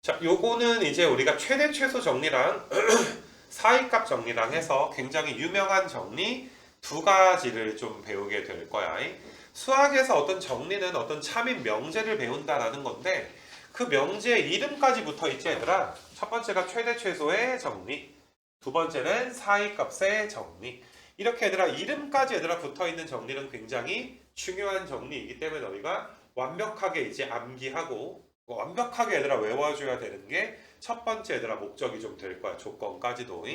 자, 요거는 이제 우리가 최대 최소 정리랑 사이값 정리랑 해서 굉장히 유명한 정리 두 가지를 좀 배우게 될 거야. 수학에서 어떤 정리는 어떤 참인 명제를 배운다라는 건데 그 명제의 이름까지 붙어 있지 얘들아. 첫 번째가 최대 최소의 정리, 두 번째는 사이값의 정리. 이렇게 얘들아 이름까지 얘들아 붙어 있는 정리는 굉장히 중요한 정리이기 때문에 너희가 완벽하게 이제 암기하고 완벽하게 얘들아 외워줘야 되는 게 첫 번째 얘들아 목적이 좀 될 거야. 조건까지도.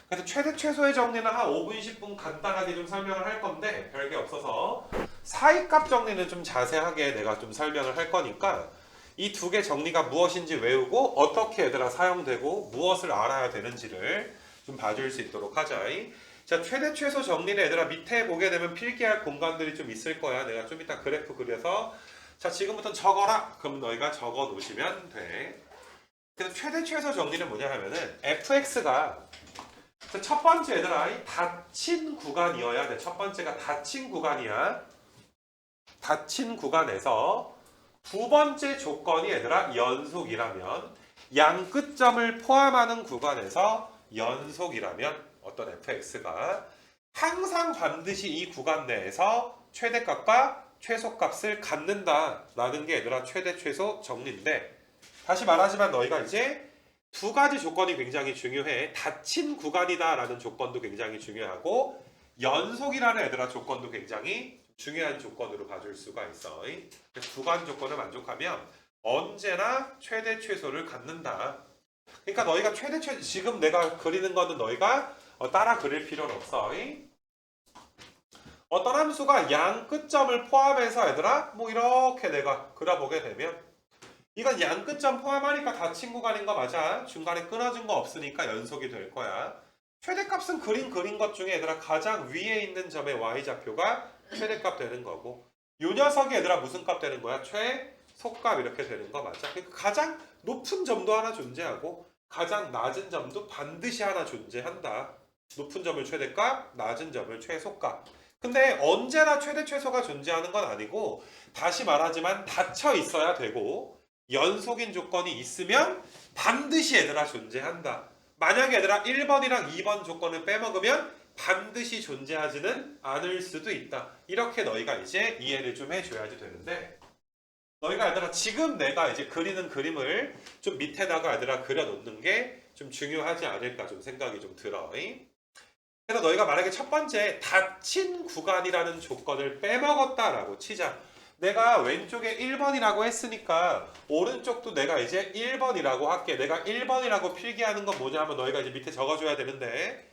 그래서 최대 최소의 정리는 한 5분 10분 간단하게 좀 설명을 할 건데 별게 없어서 사이값 정리는 좀 자세하게 내가 좀 설명을 할 거니까 이 두 개 정리가 무엇인지 외우고 어떻게 얘들아 사용되고 무엇을 알아야 되는지를 좀 봐줄 수 있도록 하자. 자, 최대 최소 정리를 얘들아 밑에 보게 되면 필기할 공간들이 좀 있을 거야. 내가 좀 이따 그래프 그려서 자, 지금부터 적어라. 그럼 너희가 적어 놓으시면 돼. 그래서 최대 최소 정리는 뭐냐 하면은 fx가 첫 번째 얘들아 이 닫힌 구간이어야 돼. 첫 번째가 닫힌 구간이야. 닫힌 구간에서 두 번째 조건이 얘들아 연속이라면 양 끝점을 포함하는 구간에서 연속이라면 어떤 fx가 항상 반드시 이 구간 내에서 최대값과 최소값을 갖는다라는 게 얘들아 최대 최소 정리인데 다시 말하지만 너희가 이제 두 가지 조건이 굉장히 중요해. 닫힌 구간이다라는 조건도 굉장히 중요하고 연속이라는 얘들아 조건도 굉장히 중요한 조건으로 봐줄 수가 있어. 구간 조건을 만족하면 언제나 최대 최소를 갖는다. 그러니까 너희가 최대 최소 지금 내가 그리는 거는 너희가 따라 그릴 필요는 없어. 어떤 함수가 양 끝점을 포함해서 얘들아 뭐 이렇게 내가 그려보게 되면 이건 양 끝점 포함하니까 닫힌 구간인 거 맞아. 중간에 끊어진 거 없으니까 연속이 될 거야. 최대값은 그린 것 중에 얘들아 가장 위에 있는 점의 y좌표가 최대값 되는 거고 요 녀석이 얘들아 무슨 값 되는 거야? 최소값 이렇게 되는 거 맞아. 그러니까 가장 높은 점도 하나 존재하고 가장 낮은 점도 반드시 하나 존재한다. 높은 점을 최대값, 낮은 점을 최소값. 근데 언제나 최대 최소가 존재하는 건 아니고 다시 말하지만 닫혀 있어야 되고 연속인 조건이 있으면 반드시 얘들아 존재한다. 만약에 얘들아 1번이랑 2번 조건을 빼먹으면 반드시 존재하지는 않을 수도 있다. 이렇게 너희가 이제 이해를 좀 해줘야지 되는데 너희가 얘들아 지금 내가 이제 그리는 그림을 좀 밑에다가 얘들아 그려놓는 게 좀 중요하지 않을까 좀 생각이 좀 들어. 그래서 너희가 만약에 첫 번째 닫힌 구간이라는 조건을 빼먹었다라고 치자. 내가 왼쪽에 1번이라고 했으니까 오른쪽도 내가 이제 1번이라고 할게. 내가 1번이라고 필기하는 건 뭐냐면 너희가 이제 밑에 적어줘야 되는데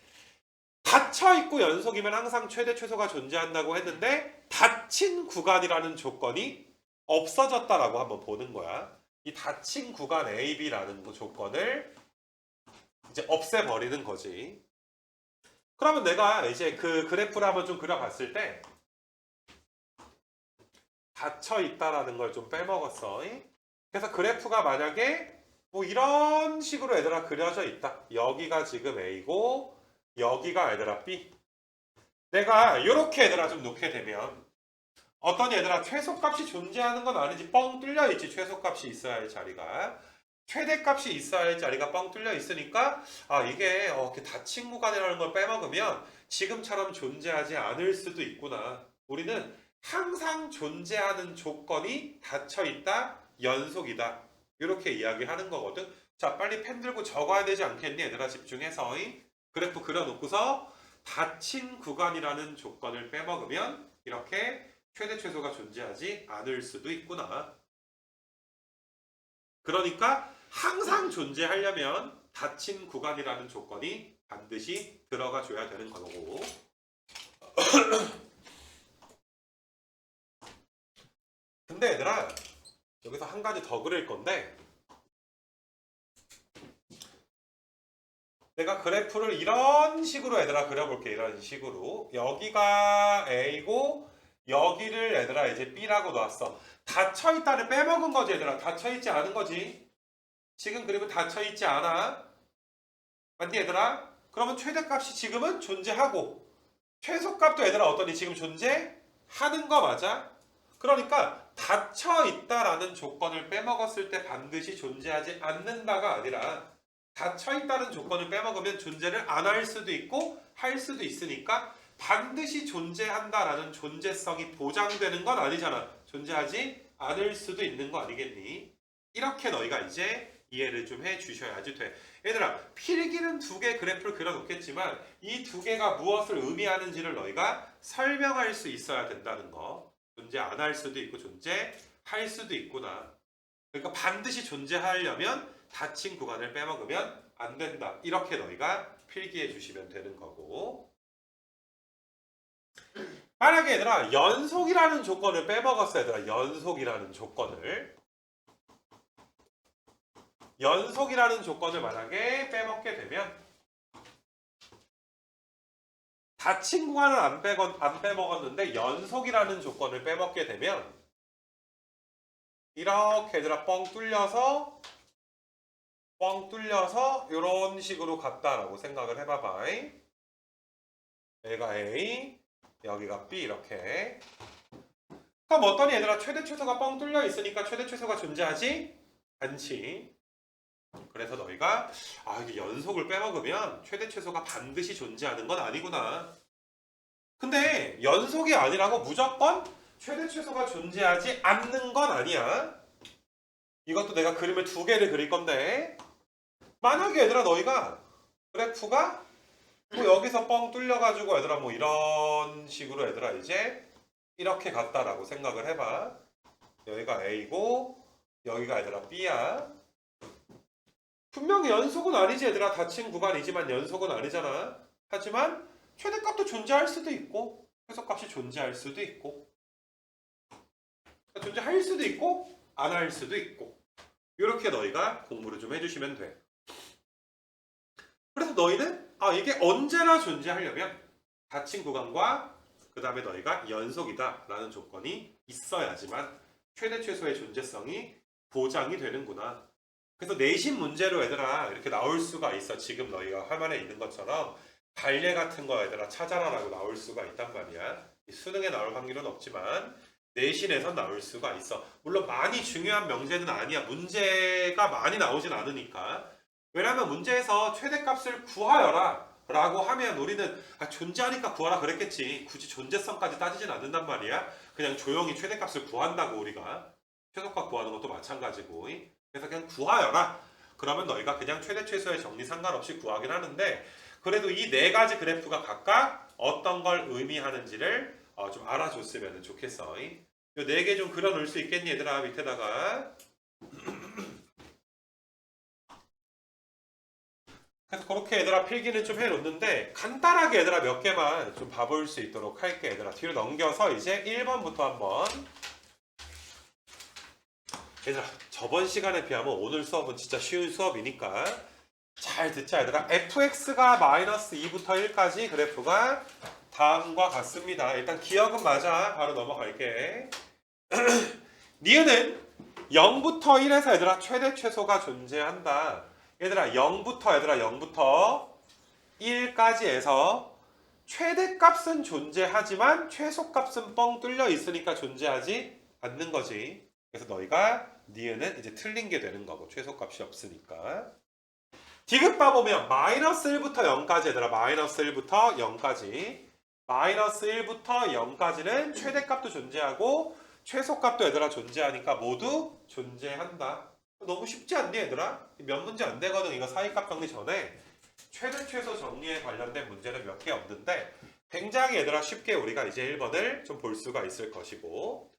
닫혀있고 연속이면 항상 최대 최소가 존재한다고 했는데 닫힌 구간이라는 조건이 없어졌다라고 한번 보는 거야. 이 닫힌 구간 A, B라는 그 조건을 이제 없애버리는 거지. 그러면 내가 이제 그 그래프를 한번 좀 그려봤을 때 닫혀 있다라는 걸 좀 빼먹었어. 그래서 그래프가 만약에 뭐 이런 식으로 얘들아 그려져 있다. 여기가 지금 A고 여기가 얘들아 B. 내가 이렇게 얘들아 좀 놓게 되면 어떤 얘들아 최소값이 존재하는 건 아니지. 뻥 뚫려 있지. 최소값이 있어야 할 자리가. 최대값이 있어야 할 자리가 뻥 뚫려 있으니까 이게 이렇게 닫힌 구간이라는 걸 빼먹으면 지금처럼 존재하지 않을 수도 있구나. 우리는 항상 존재하는 조건이 닫혀 있다, 연속이다. 이렇게 이야기하는 거거든. 자, 빨리 펜 들고 적어야 되지 않겠니? 얘들아 집중해서 그래프 그려놓고서 닫힌 구간이라는 조건을 빼먹으면 이렇게 최대 최소가 존재하지 않을 수도 있구나. 그러니까 항상 존재하려면 닫힌 구간이라는 조건이 반드시 들어가 줘야 되는 거고. 근데 얘들아 여기서 한 가지 더 그릴 건데 내가 그래프를 이런 식으로 얘들아 그려볼게. 이런 식으로 여기가 A고 여기를 얘들아 이제 B라고 놨어. 닫혀있다를 빼먹은 거지 얘들아. 닫혀있지 않은 거지. 지금 그리고 닫혀있지 않아. 맞니 얘들아? 그러면 최대값이 지금은 존재하고 최소값도 얘들아 어떠니 지금 존재하는 거 맞아? 그러니까 닫혀 있다라는 조건을 빼먹었을 때 반드시 존재하지 않는다가 아니라 닫혀 있다는 조건을 빼먹으면 존재를 안 할 수도 있고 할 수도 있으니까 반드시 존재한다라는 존재성이 보장되는 건 아니잖아. 존재하지 않을 수도 있는 거 아니겠니? 이렇게 너희가 이제 이해를 좀 해 주셔야지 돼. 얘들아, 필기는 두 개 그래프를 그려놓겠지만 이 두 개가 무엇을 의미하는지를 너희가 설명할 수 있어야 된다는 거. 존재 안 할 수도 있고 존재할 수도 있구나. 그러니까 반드시 존재하려면 닫힌 구간을 빼먹으면 안 된다. 이렇게 너희가 필기해 주시면 되는 거고. 만약에 얘들아 연속이라는 조건을 빼먹었어. 얘들아 연속이라는 조건을 만약에 빼먹게 되면 닫힌 구간을 안 빼먹었는데 연속이라는 조건을 빼먹게 되면 이렇게 얘들아 뻥 뚫려서 이런 식으로 갔다라고 생각을 해봐봐. 얘가 A, 여기가 B 이렇게. 그럼 어떠니 얘들아 최대 최소가 뻥 뚫려 있으니까 최대 최소가 존재하지 않지. 그래서 너희가 이게 연속을 빼먹으면 최대 최소가 반드시 존재하는 건 아니구나. 근데 연속이 아니라고 무조건 최대 최소가 존재하지 않는 건 아니야. 이것도 내가 그림을 두 개를 그릴 건데 만약에 얘들아 너희가 그래프가 뭐 여기서 뻥 뚫려가지고 얘들아 뭐 이런 식으로 얘들아 이제 이렇게 갔다라고 생각을 해봐. 여기가 A고 여기가 얘들아 B야. 분명히 연속은 아니지 얘들아. 닫힌 구간이지만 연속은 아니잖아. 하지만 최대값도 존재할 수도 있고 최소값이 존재할 수도 있고 존재할 수도 있고 안 할 수도 있고 이렇게 너희가 공부를 좀 해주시면 돼. 그래서 너희는 이게 언제나 존재하려면 닫힌 구간과 그 다음에 너희가 연속이다 라는 조건이 있어야지만 최대 최소의 존재성이 보장이 되는구나. 그래서 내신 문제로 얘들아 이렇게 나올 수가 있어. 지금 너희가 화면에 있는 것처럼 발레 같은 거 얘들아 찾아라라고 나올 수가 있단 말이야. 수능에 나올 확률은 없지만 내신에서 나올 수가 있어. 물론 많이 중요한 명제는 아니야. 문제가 많이 나오진 않으니까. 왜냐하면 문제에서 최대값을 구하여라 라고 하면 우리는 존재하니까 구하라 그랬겠지. 굳이 존재성까지 따지진 않는단 말이야. 그냥 조용히 최대값을 구한다고 우리가. 최소값 구하는 것도 마찬가지고. 그래서 그냥 구하여라. 그러면 너희가 그냥 최대 최소의 정리 상관없이 구하긴 하는데 그래도 이 네 가지 그래프가 각각 어떤 걸 의미하는지를 좀 알아줬으면 좋겠어. 이 네 개 좀 그려놓을 수 있겠니 얘들아 밑에다가. 그래서 그렇게 얘들아 필기는 좀 해놓는데 간단하게 얘들아 몇 개만 좀 봐볼 수 있도록 할게. 얘들아 뒤로 넘겨서 이제 1번부터 한번. 얘들아 저번 시간에 비하면 오늘 수업은 진짜 쉬운 수업이니까 잘 듣자 얘들아. fx가 마이너스 2부터 1까지 그래프가 다음과 같습니다. 일단 기억은 맞아. 바로 넘어갈게. 니은은 0부터 1에서 얘들아 최대 최소가 존재한다. 얘들아 0부터 1까지 해서 최대값은 존재하지만 최소값은 뻥 뚫려 있으니까 존재하지 않는 거지. 그래서 너희가 니은은 이제 틀린 게 되는 거고 최소값이 없으니까. 디귿 봐보면 마이너스 1부터 0까지 얘들아 마이너스 1부터 0까지 마이너스 1부터 0까지는 최대값도 존재하고 최소값도 얘들아 존재하니까 모두 존재한다. 너무 쉽지 않니 얘들아? 몇 문제 안 되거든. 이거 사이값 정리 전에 최대 최소 정리에 관련된 문제는 몇 개 없는데 굉장히 얘들아 쉽게 우리가 이제 1번을 좀 볼 수가 있을 것이고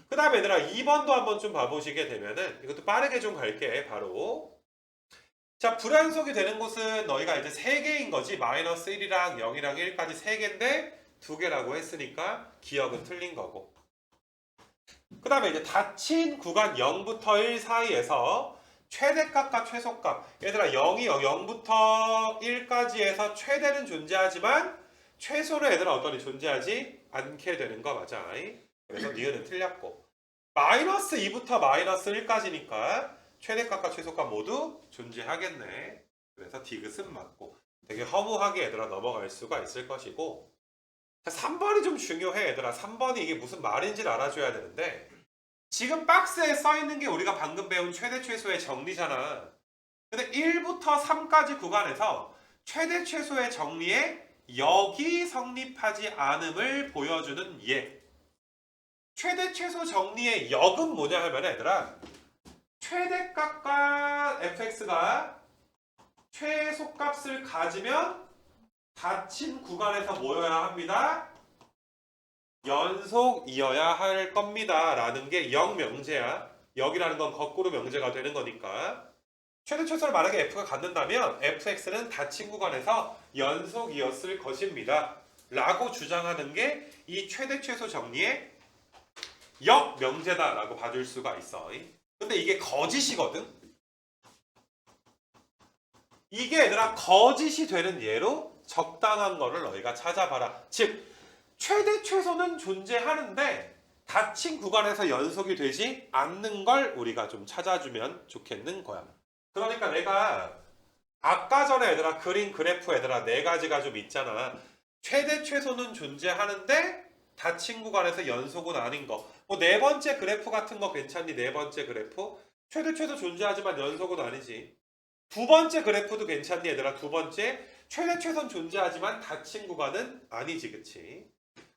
그 다음에 얘들아 2번도 한번 좀 봐보시게 되면은 이것도 빠르게 좀 갈게. 바로 자 불연속이 되는 곳은 너희가 이제 3개인 거지. 마이너스 1이랑 0이랑 1까지 3개인데 2개라고 했으니까 기억은 틀린 거고 그 다음에 이제 닫힌 구간 0부터 1 사이에서 최대값과 최소값 얘들아 0부터 1까지 해서 최대는 존재하지만 최소는 얘들아 어떠니 존재하지 않게 되는 거 맞아. 그래서 니은은 틀렸고 마이너스 2부터 마이너스 1까지니까 최대값과 최소값 모두 존재하겠네. 그래서 디귿은 맞고 되게 허무하게 얘들아 넘어갈 수가 있을 것이고 자, 3번이 좀 중요해 얘들아. 3번이 이게 무슨 말인지를 알아줘야 되는데 지금 박스에 써 있는 게 우리가 방금 배운 최대 최소의 정리잖아. 근데 1부터 3까지 구간에서 최대 최소의 정리에 여기 성립하지 않음을 보여주는 예. 최대 최소 정리의 역은 뭐냐 하면 얘들아, 최대값과 fx가 최소값을 가지면 닫힌 구간에서 모여야 합니다. 연속이어야 할 겁니다. 라는 게 역명제야. 역이라는 건 거꾸로 명제가 되는 거니까. 최대 최소를 만약에 f가 갖는다면 fx는 닫힌 구간에서 연속이었을 것입니다. 라고 주장하는 게 이 최대 최소 정리의 역명제다 라고 봐줄 수가 있어. 근데 이게 거짓이거든. 이게 얘들아 거짓이 되는 예로 적당한 거를 너희가 찾아봐라. 즉 최대 최소는 존재하는데 닫힌 구간에서 연속이 되지 않는 걸 우리가 좀 찾아주면 좋겠는 거야. 그러니까 내가 아까 전에 얘들아 그린 그래프 얘들아 네 가지가 좀 있잖아. 최대 최소는 존재하는데 닫힌 구간에서 연속은 아닌 거. 뭐 네 번째 그래프 같은 거 괜찮니? 네 번째 그래프? 최대 최소 존재하지만 연속은 아니지. 두 번째 그래프도 괜찮니 얘들아? 두 번째 최대 최소는 존재하지만 닫힌 구간은 아니지, 그치?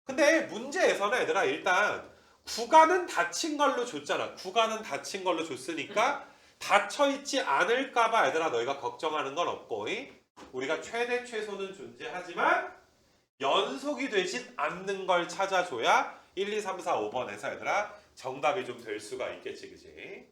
근데 문제에서는 얘들아 일단 구간은 닫힌 걸로 줬잖아. 구간은 닫힌 걸로 줬으니까 닫혀있지 않을까봐 얘들아 너희가 걱정하는 건 없고, 우리가 최대 최소는 존재하지만 연속이 되진 않는 걸 찾아줘야 1, 2, 3, 4, 5번에서 얘들아 정답이 좀 될 수가 있겠지, 그치?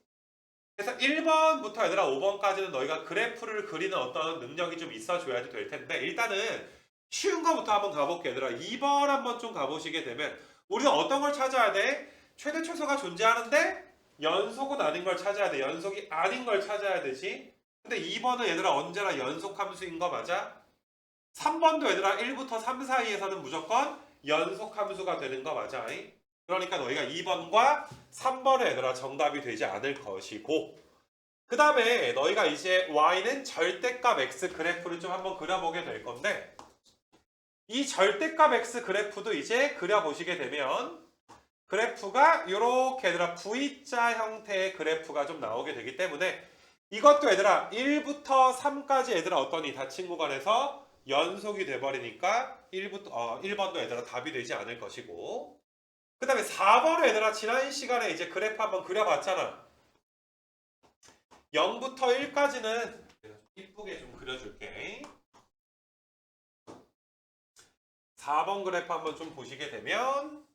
그래서 1번부터 얘들아 5번까지는 너희가 그래프를 그리는 어떤 능력이 좀 있어줘야지 될 텐데, 일단은 쉬운 거부터 한번 가볼게. 얘들아 2번 한번 좀 가보시게 되면 우리는 어떤 걸 찾아야 돼? 최대 최소가 존재하는데 연속은 아닌 걸 찾아야 돼. 연속이 아닌 걸 찾아야 되지. 근데 2번은 얘들아 언제나 연속 함수인 거 맞아? 3번도 얘들아 1부터 3 사이에서는 무조건 연속 함수가 되는 거 맞아? 그러니까 너희가 2번과 3번은 얘들아 정답이 되지 않을 것이고, 그 다음에 너희가 이제 y는 절대값 x 그래프를 좀 한번 그려보게 될 건데, 이 절대값 x 그래프도 이제 그려보시게 되면 그래프가 이렇게 얘들아 V자 형태의 그래프가 좀 나오게 되기 때문에 이것도 얘들아 1부터 3까지 얘들아 어떠니 닫힌 구간에서 연속이 돼버리니까 1번도 얘들아 답이 되지 않을 것이고, 그 다음에 4번을 얘들아 지난 시간에 이제 그래프 한번 그려봤잖아. 0부터 1까지는 이쁘게 좀 그려줄게. 4번 그래프 한번 좀 보시게 되면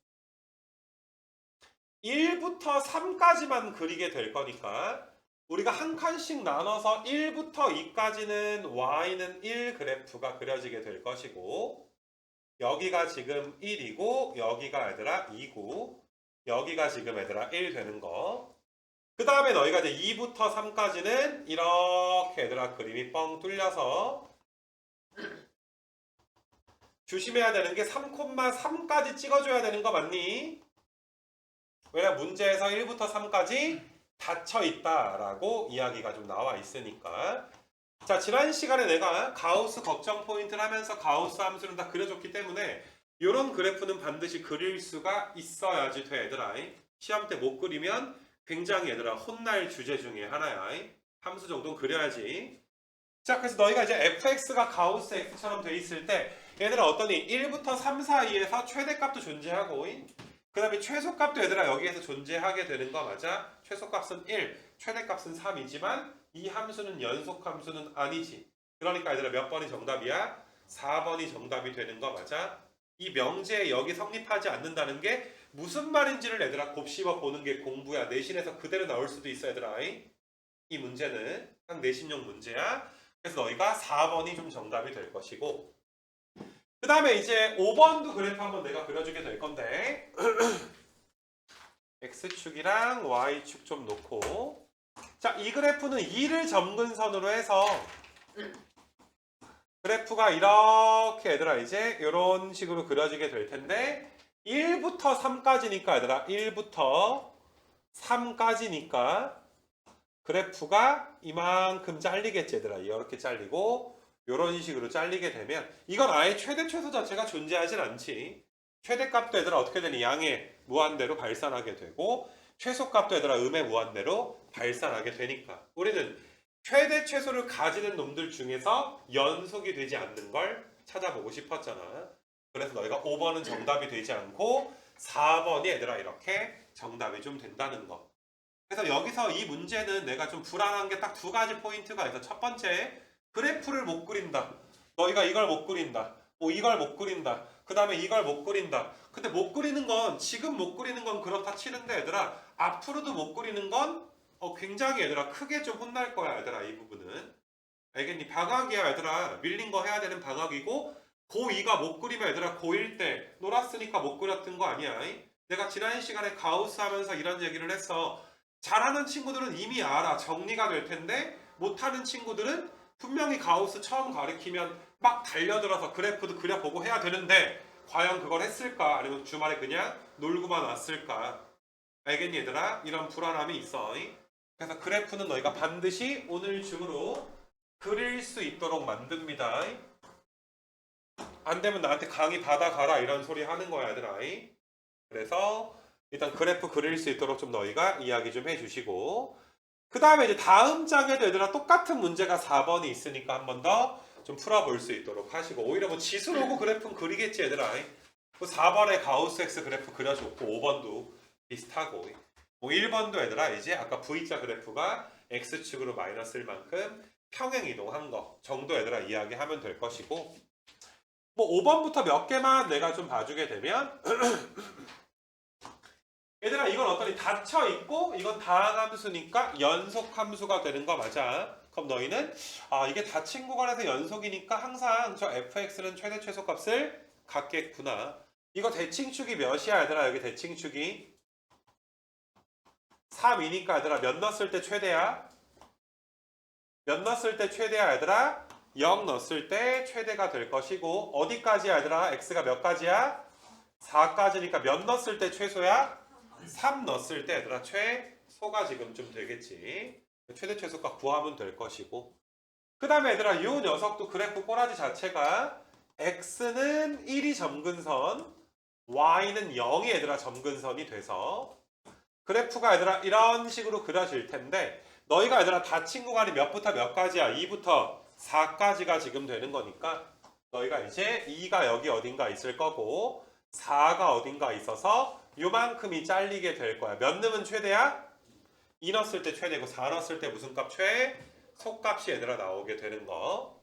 1부터 3까지만 그리게 될 거니까 우리가 한 칸씩 나눠서 1부터 2까지는 y는 1 그래프가 그려지게 될 것이고, 여기가 지금 1이고 여기가 얘들아 2고 여기가 지금 얘들아 1 되는 거. 그 다음에 너희가 이제 2부터 3까지는 이렇게 얘들아 그림이 뻥 뚫려서 조심해야 되는 게 3,3까지 찍어줘야 되는 거 맞니? 왜냐면 문제에서 1부터 3까지 닫혀 있다라고 이야기가 좀 나와 있으니까. 자, 지난 시간에 내가 가우스 걱정 포인트를 하면서 가우스 함수를 다 그려줬기 때문에 이런 그래프는 반드시 그릴 수가 있어야지 돼, 얘들아. 시험 때 못 그리면 굉장히 얘들아 혼날 주제 중에 하나야. 함수 정도는 그려야지. 자, 그래서 너희가 이제 fx가 가우스 x처럼 돼 있을 때 얘들아 어떠니? 1부터 3 사이에서 최대값도 존재하고 그 다음에 최소값도 얘들아 여기에서 존재하게 되는 거 맞아? 최소값은 1, 최대값은 3이지만 이 함수는 연속 함수는 아니지. 그러니까 얘들아 몇 번이 정답이야? 4번이 정답이 되는 거 맞아? 이 명제에 여기 성립하지 않는다는 게 무슨 말인지를 얘들아 곱씹어 보는 게 공부야. 내신에서 그대로 나올 수도 있어 얘들아. 이 문제는 딱 내신용 문제야. 그래서 너희가 4번이 좀 정답이 될 것이고, 그 다음에 이제 5번도 그래프 한번 내가 그려주게 될 건데 X축이랑 Y축 좀 놓고, 자, 이 그래프는 2를 점근선으로 해서 그래프가 이렇게 얘들아 이제 이런 식으로 그려지게 될 텐데 1부터 3까지니까 얘들아 1부터 3까지니까 그래프가 이만큼 잘리겠지 얘들아. 이렇게 잘리고 이런 식으로 잘리게 되면 이건 아예 최대 최소 자체가 존재하진 않지. 최대값도 얘들아 어떻게 되니? 양의 무한대로 발산하게 되고 최소값도 얘들아 음의 무한대로 발산하게 되니까 우리는 최대 최소를 가지는 놈들 중에서 연속이 되지 않는 걸 찾아보고 싶었잖아. 그래서 너희가 5번은 정답이 되지 않고 4번이 얘들아 이렇게 정답이 좀 된다는 거. 그래서 여기서 이 문제는 내가 좀 불안한 게 딱 두 가지 포인트가 있어. 첫 번째, 그래프를 못 그린다. 너희가 이걸 못 그린다. 뭐 이걸 못 그린다. 그 다음에 이걸 못 그린다. 근데 못 그리는 건 지금 못 그리는 건 그렇다 치는데 얘들아 앞으로도 못 그리는 건 굉장히 얘들아 크게 좀 혼날 거야 얘들아 이 부분은. 알겠니? 방학이야 얘들아. 밀린 거 해야 되는 방학이고 고2가 못 그리면 얘들아 고1 때 놀았으니까 못 그렸던 거 아니야. 내가 지난 시간에 가우스 하면서 이런 얘기를 했어. 잘하는 친구들은 이미 알아. 정리가 될 텐데 못하는 친구들은 분명히 가우스 처음 가르치면 막 달려들어서 그래프도 그려보고 해야 되는데 과연 그걸 했을까? 아니면 주말에 그냥 놀고만 왔을까? 알겠니 얘들아? 이런 불안함이 있어. 그래서 그래프는 너희가 반드시 오늘 중으로 그릴 수 있도록 만듭니다. 안 되면 나한테 강의 받아가라 이런 소리 하는 거야 얘들아. 그래서 일단 그래프 그릴 수 있도록 좀 너희가 이야기 좀 해주시고 그 다음에 이제 다음 장에도 얘들아 똑같은 문제가 4번이 있으니까 한 번 더 좀 풀어볼 수 있도록 하시고 오히려 뭐 지수로고 그래프는 그리겠지 얘들아. 4번에 가우스 X 그래프 그려줬고 5번도 비슷하고 뭐 1번도 얘들아 이제 아까 V자 그래프가 X축으로 마이너스일 만큼 평행 이동한 거 정도 얘들아 이야기하면 될 것이고 뭐 5번부터 몇 개만 내가 좀 봐주게 되면 얘들아 이건 어떠니 닫혀 있고 이건 다항함수니까 연속함수가 되는 거 맞아. 그럼 너희는 이게 닫힌 구간에서 연속이니까 항상 저 fx는 최대 최소값을 갖겠구나. 이거 대칭축이 몇이야 얘들아 여기 대칭축이 3이니까 얘들아 몇 넣었을 때 최대야? 몇 넣었을 때 최대야 얘들아? 0 넣었을 때 최대가 될 것이고 어디까지야 얘들아? x가 몇 가지야? 4까지니까 몇 넣었을 때 최소야? 3 넣었을 때 얘들아 최소가 지금 좀 되겠지. 최대 최소값 구하면 될 것이고 그 다음에 얘들아 이 녀석도 그래프 꼬라지 자체가 x는 1이 점근선 y는 0이 얘들아 점근선이 돼서 그래프가 얘들아 이런 식으로 그려질 텐데 너희가 얘들아 닫힌 구간이 몇부터 몇까지야? 2부터 4까지가 지금 되는 거니까 너희가 이제 2가 여기 어딘가 있을 거고 4가 어딘가 있어서 요만큼이 잘리게 될 거야. 몇 넣으면 최대야? 2 넣었을 때 최대고 4 넣었을 때 무슨 값? 최소값이 얘들아 나오게 되는 거.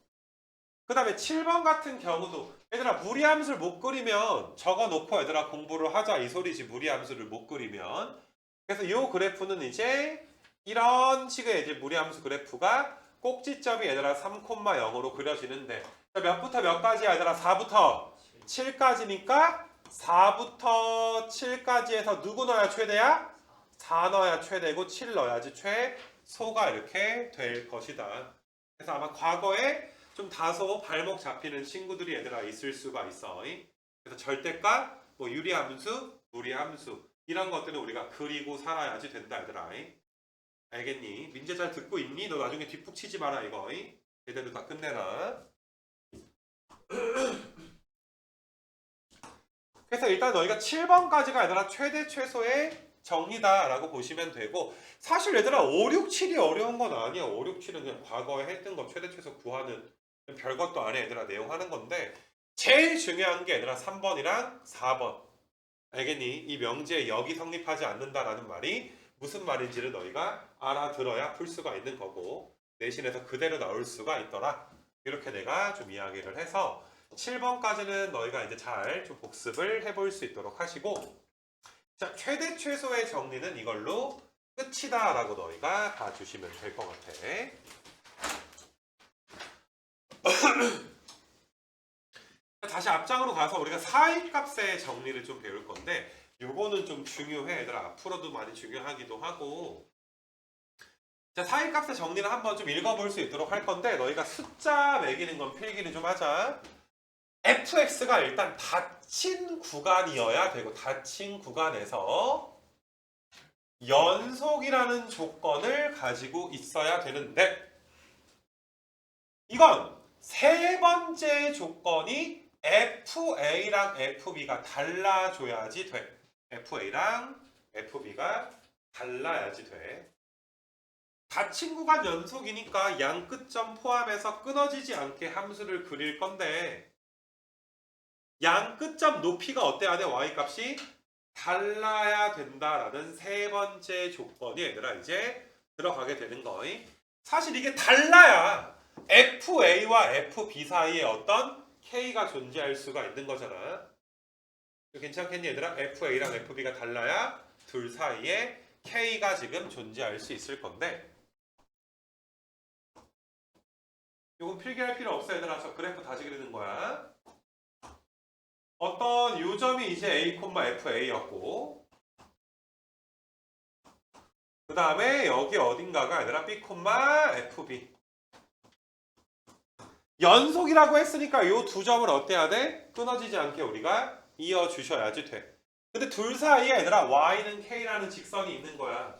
그 다음에 7번 같은 경우도 얘들아 무리함수를 못 그리면 적어놓고 얘들아 공부를 하자 이 소리지. 무리함수를 못 그리면. 그래서 이 그래프는 이제 이런 식의 이제 무리함수 그래프가 꼭지점이 얘들아 3,0으로 그려지는데 몇부터 몇까지야 얘들아? 4부터 7까지니까 4부터 7까지에서 누구 넣어야 최대야? 4 넣어야 최대고 7 넣어야지 최소가 이렇게 될 것이다. 그래서 아마 과거에 좀 다소 발목 잡히는 친구들이 얘들아 있을 수가 있어. 그래서 절대값, 뭐 유리함수, 무리함수 이런 것들은 우리가 그리고 살아야지 된다 얘들아. 알겠니? 민재 잘 듣고 있니? 너 나중에 뒷북 치지 마라 이거. 제대로 다 끝내라. 그래서 일단 너희가 7번까지가 얘들아 최대 최소의 정리다 라고 보시면 되고 사실 얘들아 5, 6, 7이 어려운 건 아니야. 5, 6, 7은 그냥 과거에 했던 거 최대 최소 구하는 별것도 아니야 얘들아 내용 하는 건데 제일 중요한 게 얘들아 3번이랑 4번 알겠니? 이 명제에 여기 성립하지 않는다라는 말이 무슨 말인지를 너희가 알아들어야 풀 수가 있는 거고 내신에서 그대로 나올 수가 있더라. 이렇게 내가 좀 이야기를 해서 7번까지는 너희가 이제 잘 좀 복습을 해볼 수 있도록 하시고 자 최대 최소의 정리는 이걸로 끝이다 라고 너희가 봐주시면 될 것 같아. 다시 앞장으로 가서 우리가 사이값의 정리를 좀 배울 건데 요거는 좀 중요해 얘들아. 앞으로도 많이 중요하기도 하고 자 사이값의 정리를 한번 좀 읽어볼 수 있도록 할 건데 너희가 숫자 매기는 건 필기를 좀 하자. fx가 일단 닫힌 구간이어야 되고 닫힌 구간에서 연속이라는 조건을 가지고 있어야 되는데 이건 세 번째 조건이 FA랑 FB가 달라줘야지 돼. FA랑 FB가 달라야지 돼. 닫힌 구간 연속이니까 양 끝점 포함해서 끊어지지 않게 함수를 그릴 건데 양 끝점 높이가 어때야 돼? y값이 달라야 된다라는 세 번째 조건이 얘들아 이제 들어가게 되는 거임. 사실 이게 달라야 FA와 FB 사이에 어떤 K가 존재할 수가 있는 거잖아. 괜찮겠니 얘들아? FA랑 FB가 달라야 둘 사이에 K가 지금 존재할 수 있을 건데 이건 필기할 필요 없어 얘들아. 저 그래프 다시 그리는 거야. 어떤 요점이 이제 A, FA였고 그 다음에 여기 어딘가가 얘들아 B, FB 연속이라고 했으니까 이 두 점을 어때야 돼? 끊어지지 않게 우리가 이어주셔야지 돼. 근데 둘 사이에 얘들아 Y는 K라는 직선이 있는 거야.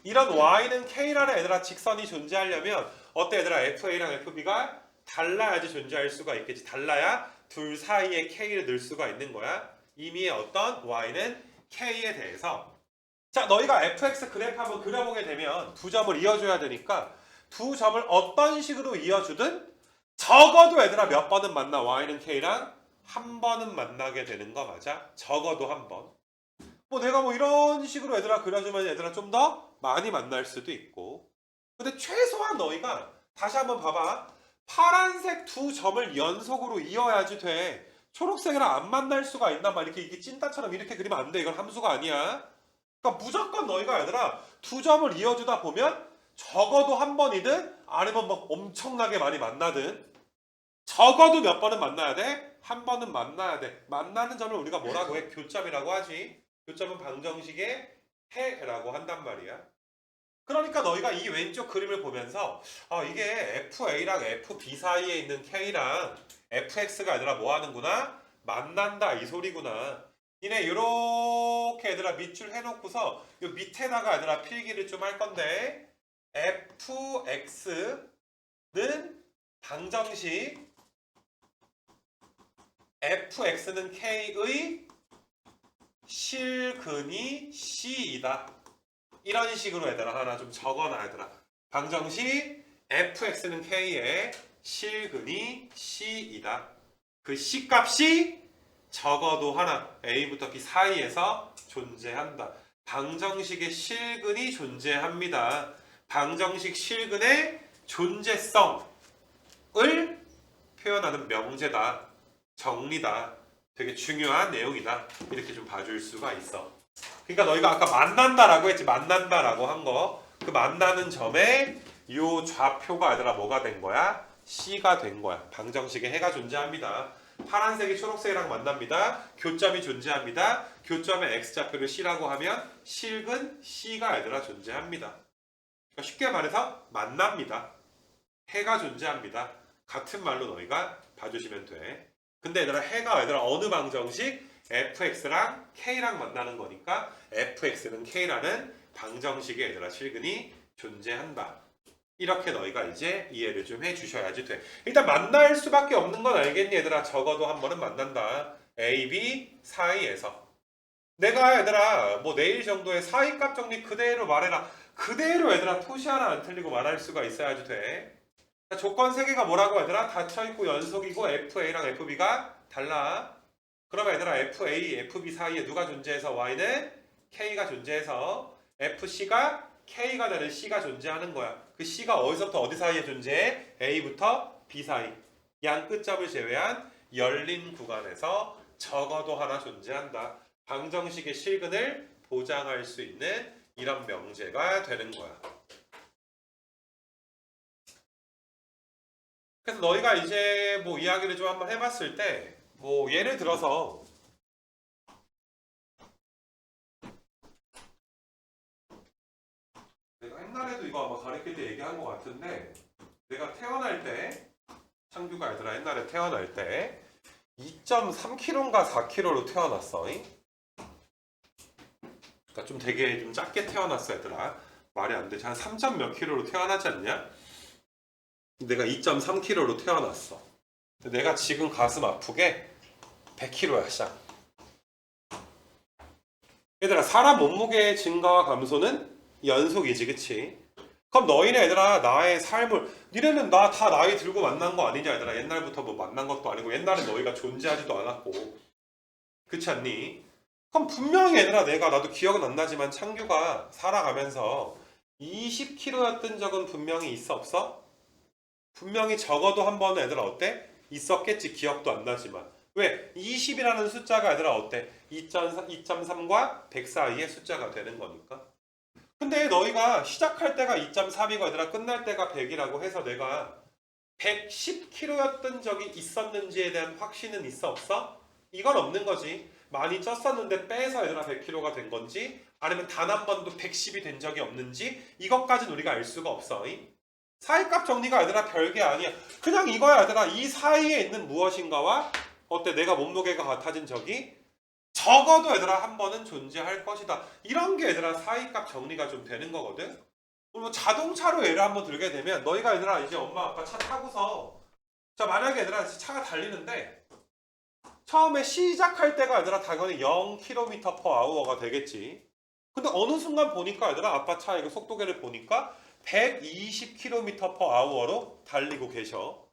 이런 Y는 K라는 얘들아 직선이 존재하려면 어때 얘들아? FA랑 FB가 달라야지 존재할 수가 있겠지. 달라야 둘 사이에 K를 넣을 수가 있는 거야. 이미 어떤 Y는 K에 대해서 자 너희가 fx 그래프 한번 그려보게 되면 두 점을 이어줘야 되니까 두 점을 어떤 식으로 이어주든 적어도 얘들아 몇 번은 만나. Y는 K랑 한 번은 만나게 되는 거 맞아? 적어도 한 번. 뭐 내가 뭐 이런 식으로 얘들아 그려주면 얘들아 좀 더 많이 만날 수도 있고 근데 최소한 너희가 다시 한번 봐봐. 파란색 두 점을 연속으로 이어야지 돼. 초록색이랑 안 만날 수가 있단 말이야. 이게 찐따처럼 이렇게 그리면 안 돼. 이건 함수가 아니야. 그러니까 무조건 너희가 얘들아 두 점을 이어주다 보면 적어도 한 번이든 아니면 막 엄청나게 많이 만나든 적어도 몇 번은 만나야 돼? 한 번은 만나야 돼. 만나는 점을 우리가 뭐라고 해? 교점이라고 하지. 교점은 방정식의 해라고 한단 말이야. 그러니까 너희가 이 왼쪽 그림을 보면서 이게 FA랑 FB 사이에 있는 K랑 FX가 얘들아 뭐 하는구나? 만난다 이 소리구나. 니네 요렇게 얘들아 밑줄 해놓고서 요 밑에다가 얘들아 필기를 좀 할 건데 FX는 방정식 FX는 K의 실근이 C이다. 이런 식으로 얘들아 하나 좀 적어놔 얘들아. 방정식 fx는 k의 실근이 c이다. 그 c 값이 적어도 하나 a부터 b 사이에서 존재한다. 방정식의 실근이 존재합니다. 방정식 실근의 존재성을 표현하는 명제다. 정리다. 되게 중요한 내용이다. 이렇게 좀 봐줄 수가 있어. 그러니까 너희가 아까 만난다라고 했지. 만난다라고 한 거. 그 만나는 점에 요 좌표가 얘들아 뭐가 된 거야? C가 된 거야. 방정식에 해가 존재합니다. 파란색이 초록색이랑 만납니다. 교점이 존재합니다. 교점의 X좌표를 C라고 하면 실근 C가 얘들아 존재합니다. 그러니까 쉽게 말해서 만납니다. 해가 존재합니다. 같은 말로 너희가 봐주시면 돼. 근데 해가 얘들아 어느 방정식? fx랑 k랑 만나는 거니까 fx는 k라는 방정식의 얘들아 실근이 존재한다. 이렇게 너희가 이제 이해를 좀 해주셔야지 돼. 일단 만날 수밖에 없는 건 알겠니 얘들아? 적어도 한 번은 만난다. A, B 사이에서. 내가 얘들아 뭐 내일 정도의 사이값 정리 그대로 말해라. 그대로 얘들아 토시 하나 안 틀리고 말할 수가 있어야지 돼. 조건 3개가 뭐라고 얘들아? 닫혀있고 연속이고 FA랑 FB가 달라. 그러면 얘들아 FA, FB 사이에 누가 존재해서 Y는 K가 존재해서 FC가 K가 되는 C가 존재하는 거야. 그 C가 어디서부터 어디 사이에 존재해? A부터 B 사이. 양 끝점을 제외한 열린 구간에서 적어도 하나 존재한다. 방정식의 실근을 보장할 수 있는 이런 명제가 되는 거야. 그래서 너희가 이제 뭐 이야기를 좀 한번 해봤을 때 뭐 예를 들어서 내가 옛날에도 이거 아마 가르칠 때 얘기한 것 같은데 내가 태어날 때 창규가 얘들아 옛날에 태어날 때 2.3kg인가 4kg로 태어났어. 그러니까 좀 되게 좀 작게 태어났어 얘들아. 말이 안 되지. 한 3. 몇 kg로 태어나지 않냐? 내가 2.3kg로 태어났어. 내가 지금 가슴 아프게 100kg야 쌍. 얘들아, 사람 몸무게의 증가와 감소는 연속이지, 그치? 그럼 너희네 얘들아, 나의 삶을, 니네는 나 다 나이 들고 만난 거 아니냐 얘들아. 옛날부터 뭐 만난 것도 아니고 옛날에 너희가 존재하지도 않았고, 그렇지 않니? 그럼 분명히 얘들아, 나도 기억은 안 나지만 창규가 살아가면서 20kg였던 적은 분명히 있어 없어? 분명히 적어도 한 번은 얘들아 어때? 있었겠지. 기억도 안 나지만. 왜? 20이라는 숫자가 얘들아 어때? 2.3과 100 사이의 숫자가 되는 거니까. 근데 너희가 시작할 때가 2.3이고 얘들아 끝날 때가 100이라고 해서 내가 110kg였던 적이 있었는지에 대한 확신은 있어 없어? 이건 없는 거지. 많이 쪘었는데 빼서 얘들아 100kg가 된 건지 아니면 단 한 번도 110이 된 적이 없는지 이것까지는 우리가 알 수가 없어. 사이값 정리가 얘들아 별게 아니야. 그냥 이거야 얘들아. 이 사이에 있는 무엇인가와 어때? 내가 몸무게가 같아진 적이 적어도 얘들아 한 번은 존재할 것이다. 이런 게 얘들아 사이값 정리가 좀 되는 거거든. 뭐 자동차로 예를 한번 들게 되면 너희가 얘들아 이제 엄마 아빠 차 타고서 자 만약에 얘들아 차가 달리는데 처음에 시작할 때가 얘들아 당연히 0km/h가 되겠지. 근데 어느 순간 보니까 얘들아 아빠 차 이거 속도계를 보니까 120km/h로 달리고 계셔.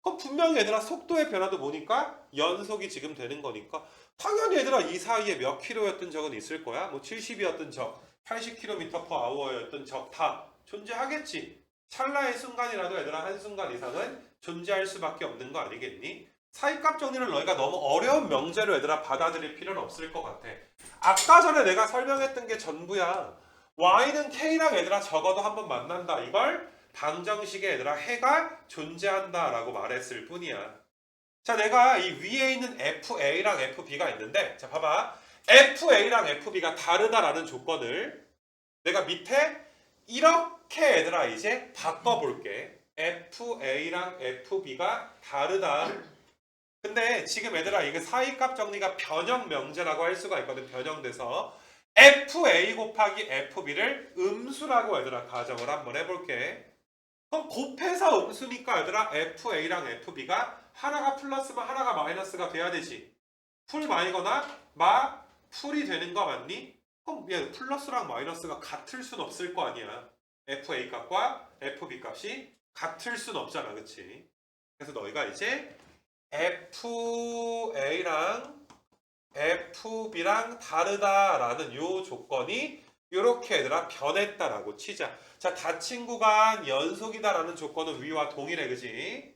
그럼 분명히 얘들아 속도의 변화도 보니까 연속이 지금 되는 거니까 당연히 얘들아 이 사이에 몇 킬로였던 적은 있을 거야. 뭐 70이었던 적, 80km/h였던 적 다 존재하겠지. 찰나의 순간이라도 얘들아 한순간 이상은 존재할 수밖에 없는 거 아니겠니? 사이값 정리를 너희가 너무 어려운 명제로 얘들아 받아들일 필요는 없을 것 같아. 아까 전에 내가 설명했던 게 전부야. y는 k랑 얘들아 적어도 한번 만난다. 이걸 방정식에 얘들아 해가 존재한다 라고 말했을 뿐이야. 자, 내가 이 위에 있는 FA랑 FB가 있는데 자 봐봐. FA랑 FB가 다르다라는 조건을 내가 밑에 이렇게 얘들아 이제 바꿔볼게. FA랑 FB가 다르다. 근데 지금 얘들아 이게 사이값 정리가 변형 명제라고 할 수가 있거든. 변형돼서 FA 곱하기 FB를 음수라고 얘들아 가정을 한번 해볼게. 그럼 곱해서 음수니까 얘들아 FA랑 FB가 하나가 플러스면 하나가 마이너스가 돼야 되지. 풀 마이거나 마 풀이 되는 거 맞니? 그럼 얘 플러스랑 마이너스가 같을 순 없을 거 아니야. FA 값과 FB 값이 같을 순 없잖아. 그치? 그래서 너희가 이제 FA랑 FB랑 다르다라는 요 조건이 이렇게 얘들아 변했다라고 치자. 자, 닫힌 구간 연속이다라는 조건은 위와 동일해. 그지?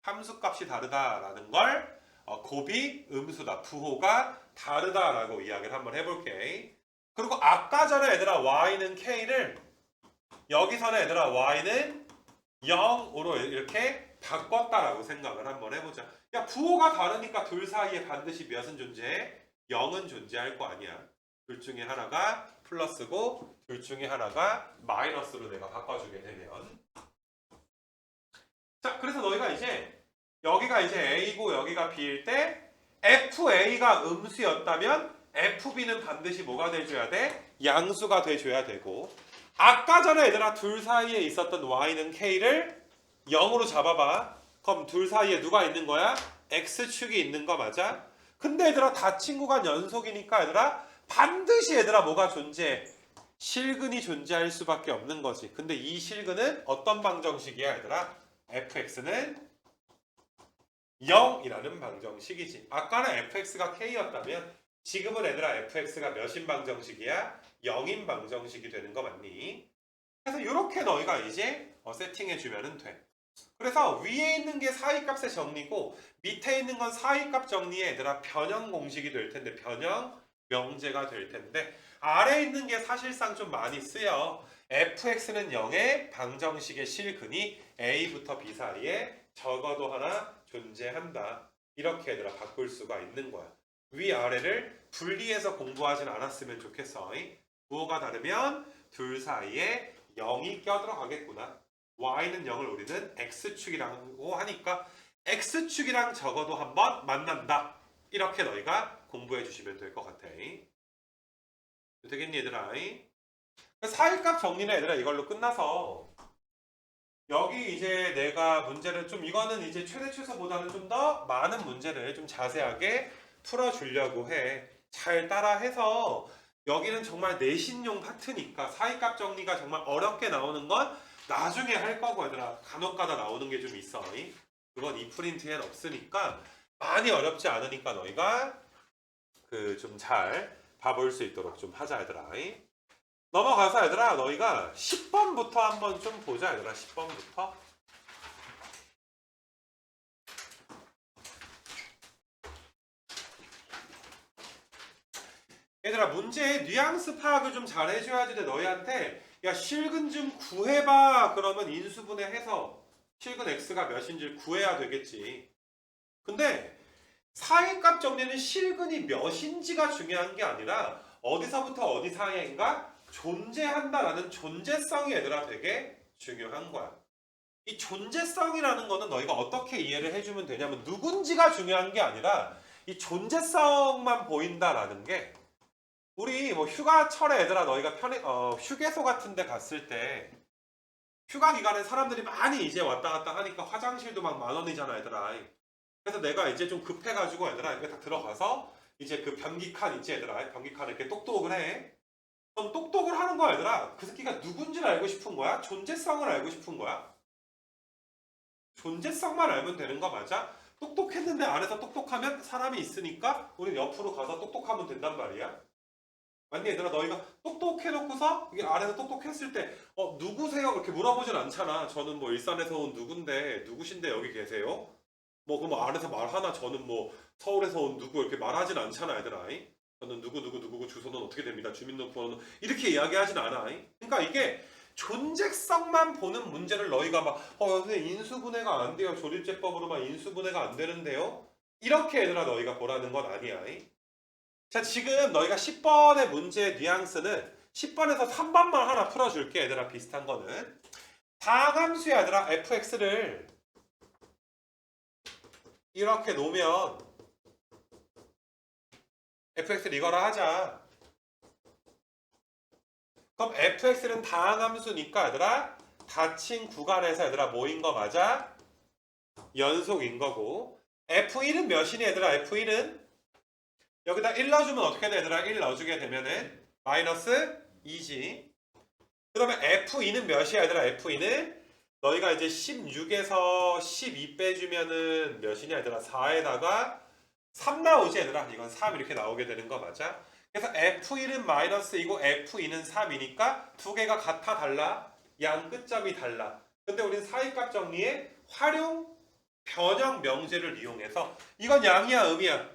함수값이 다르다라는 걸 곱이 음수다. 부호가 다르다라고 이야기를 한번 해볼게. 그리고 아까 전에 얘들아 y는 k를 여기서는 얘들아 y는 0으로 이렇게 바꿨다라고 생각을 한번 해보자. 야, 부호가 다르니까 둘 사이에 반드시 몇은 존재해? 0은 존재할 거 아니야. 둘 중에 하나가 플러스고 둘 중에 하나가 마이너스로 내가 바꿔주게 되면 자, 그래서 너희가 이제 여기가 이제 A고 여기가 B일 때 FA가 음수였다면 FB는 반드시 뭐가 돼줘야 돼? 양수가 돼줘야 되고 아까 전에 얘들아 둘 사이에 있었던 Y는 K를 0으로 잡아봐. 그럼 둘 사이에 누가 있는 거야? X축이 있는 거 맞아? 근데 얘들아 닫힌 구간 연속이니까 얘들아 반드시 얘들아 뭐가 존재해? 실근이 존재할 수밖에 없는 거지. 근데 이 실근은 어떤 방정식이야 얘들아? fx는 0이라는 방정식이지. 아까는 fx가 k였다면 지금은 얘들아 fx가 몇인 방정식이야? 0인 방정식이 되는 거 맞니? 그래서 이렇게 너희가 이제 세팅해 주면 돼. 그래서 위에 있는 게 사이값의 정리고 밑에 있는 건 사이값 정리에 얘들아 변형 공식이 될 텐데 변형 명제가 될 텐데 아래에 있는 게 사실상 좀 많이 쓰여. fx는 0의 방정식의 실근이 a부터 b 사이에 적어도 하나 존재한다. 이렇게 얘들아 바꿀 수가 있는 거야. 위아래를 분리해서 공부하진 않았으면 좋겠어. 부호가 다르면 둘 사이에 0이 껴들어가겠구나. y는 0을 우리는 x축이라고 하니까 x축이랑 적어도 한번 만난다. 이렇게 너희가 공부해 주시면 될 것 같아. 되겠니 얘들아? 사이값 정리는 얘들아 이걸로 끝나서 여기 이제 내가 문제를 좀 이거는 이제 최대 최소보다는 좀 더 많은 문제를 좀 자세하게 풀어주려고 해. 잘 따라해서 여기는 정말 내신용 파트니까 사이값 정리가 정말 어렵게 나오는 건 나중에 할 거고 얘들아. 간혹가다 나오는 게 좀 있어. 그건 이 프린트엔 없으니까 많이 어렵지 않으니까 너희가 그 좀 잘 봐볼 수 있도록 좀 하자 얘들아. 넘어가서 얘들아 너희가 10번부터 한번 좀 보자 얘들아. 10번부터. 얘들아 문제의 뉘앙스 파악을 좀 잘 해줘야지 돼. 너희한테 야 실근 좀 구해봐 그러면 인수분해 해서 실근 x가 몇인지 구해야 되겠지. 근데 사이값 정리는 실근이 몇인지가 중요한 게 아니라 어디서부터 어디 사이인가 존재한다라는 존재성이 얘들아 되게 중요한 거야. 이 존재성이라는 거는 너희가 어떻게 이해를 해주면 되냐면 누군지가 중요한 게 아니라 이 존재성만 보인다라는 게 우리 뭐 휴가철에 얘들아 너희가 휴게소 같은 데 갔을 때 휴가 기간에 사람들이 많이 이제 왔다 갔다 하니까 화장실도 막 10,000원이잖아 얘들아. 그래서 내가 이제 좀 급해가지고 얘들아 이렇게 딱 들어가서 이제 그 변기칸 있지 얘들아. 변기칸을 이렇게 똑똑을 해. 그럼 똑똑을 하는 거야 얘들아. 그 새끼가 누군지를 알고 싶은 거야? 존재성을 알고 싶은 거야? 존재성만 알면 되는 거 맞아? 똑똑했는데 안에서 똑똑하면 사람이 있으니까 우린 옆으로 가서 똑똑하면 된단 말이야. 맞니 얘들아? 너희가 똑똑해놓고서 이게 아래서 똑똑했을 때 누구세요? 그렇게 물어보진 않잖아. 저는 뭐 일산에서 온 누군데 누구신데 여기 계세요? 뭐 그럼 아래서 말하나? 저는 뭐 서울에서 온 누구 이렇게 말하진 않잖아 얘들아. 저는 누구고 주소는 어떻게 됩니다. 주민등록번호는 이렇게 이야기하진 않아. 그러니까 이게 존재성만 보는 문제를 너희가 막 선생님 인수분해가 안 돼요. 조립제법으로만 인수분해가 안 되는데요. 이렇게 얘들아 너희가 보라는 건 아니야. 자 지금 너희가 10번의 문제의 뉘앙스는 10번에서 3번만 하나 풀어줄게 얘들아. 비슷한 거는 다함수야 얘들아. fx를 이렇게 놓으면 fx를 이거라 하자. 그럼 fx는 다항함수니까 얘들아 닫힌 구간에서 얘들아 뭐인 거 맞아? 연속인 거고 f1은 몇이니 얘들아? f1은 여기다 1 넣어주면 어떻게 돼 얘들아? 1 넣어주게 되면은 마이너스 2지. 그러면 f2는 몇이야 얘들아? f2는 너희가 이제 16에서 12 빼주면은 몇이냐 얘들아? 4에다가 3 나오지 얘들아? 이건 3 이렇게 나오게 되는 거 맞아? 그래서 f1은 마이너스이고 f2는 3이니까 두 개가 같아 달라? 양 끝점이 달라. 근데 우린 사이값 정리에 활용 변형 명제를 이용해서 이건 양이야 음이야?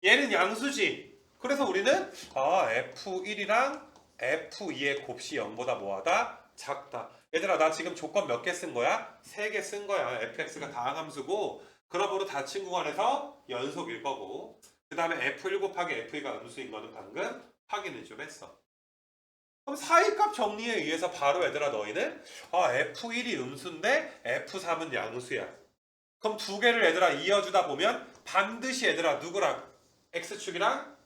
얘는 양수지. 그래서 우리는 f1이랑 f2의 곱이 0보다 뭐하다? 작다. 얘들아 나 지금 조건 몇 개 쓴 거야? 3개 쓴 거야. fx가 다항함수고 그러므로 닫힌 구간에서 연속일 거고 그 다음에 f1 곱하기 f2가 음수인 거는 방금 확인을 좀 했어. 그럼 사이값 정리에 의해서 바로 얘들아 너희는 f1이 음수인데 f3은 양수야. 그럼 두 개를 얘들아 이어주다 보면 반드시 얘들아 누구랑 x축이랑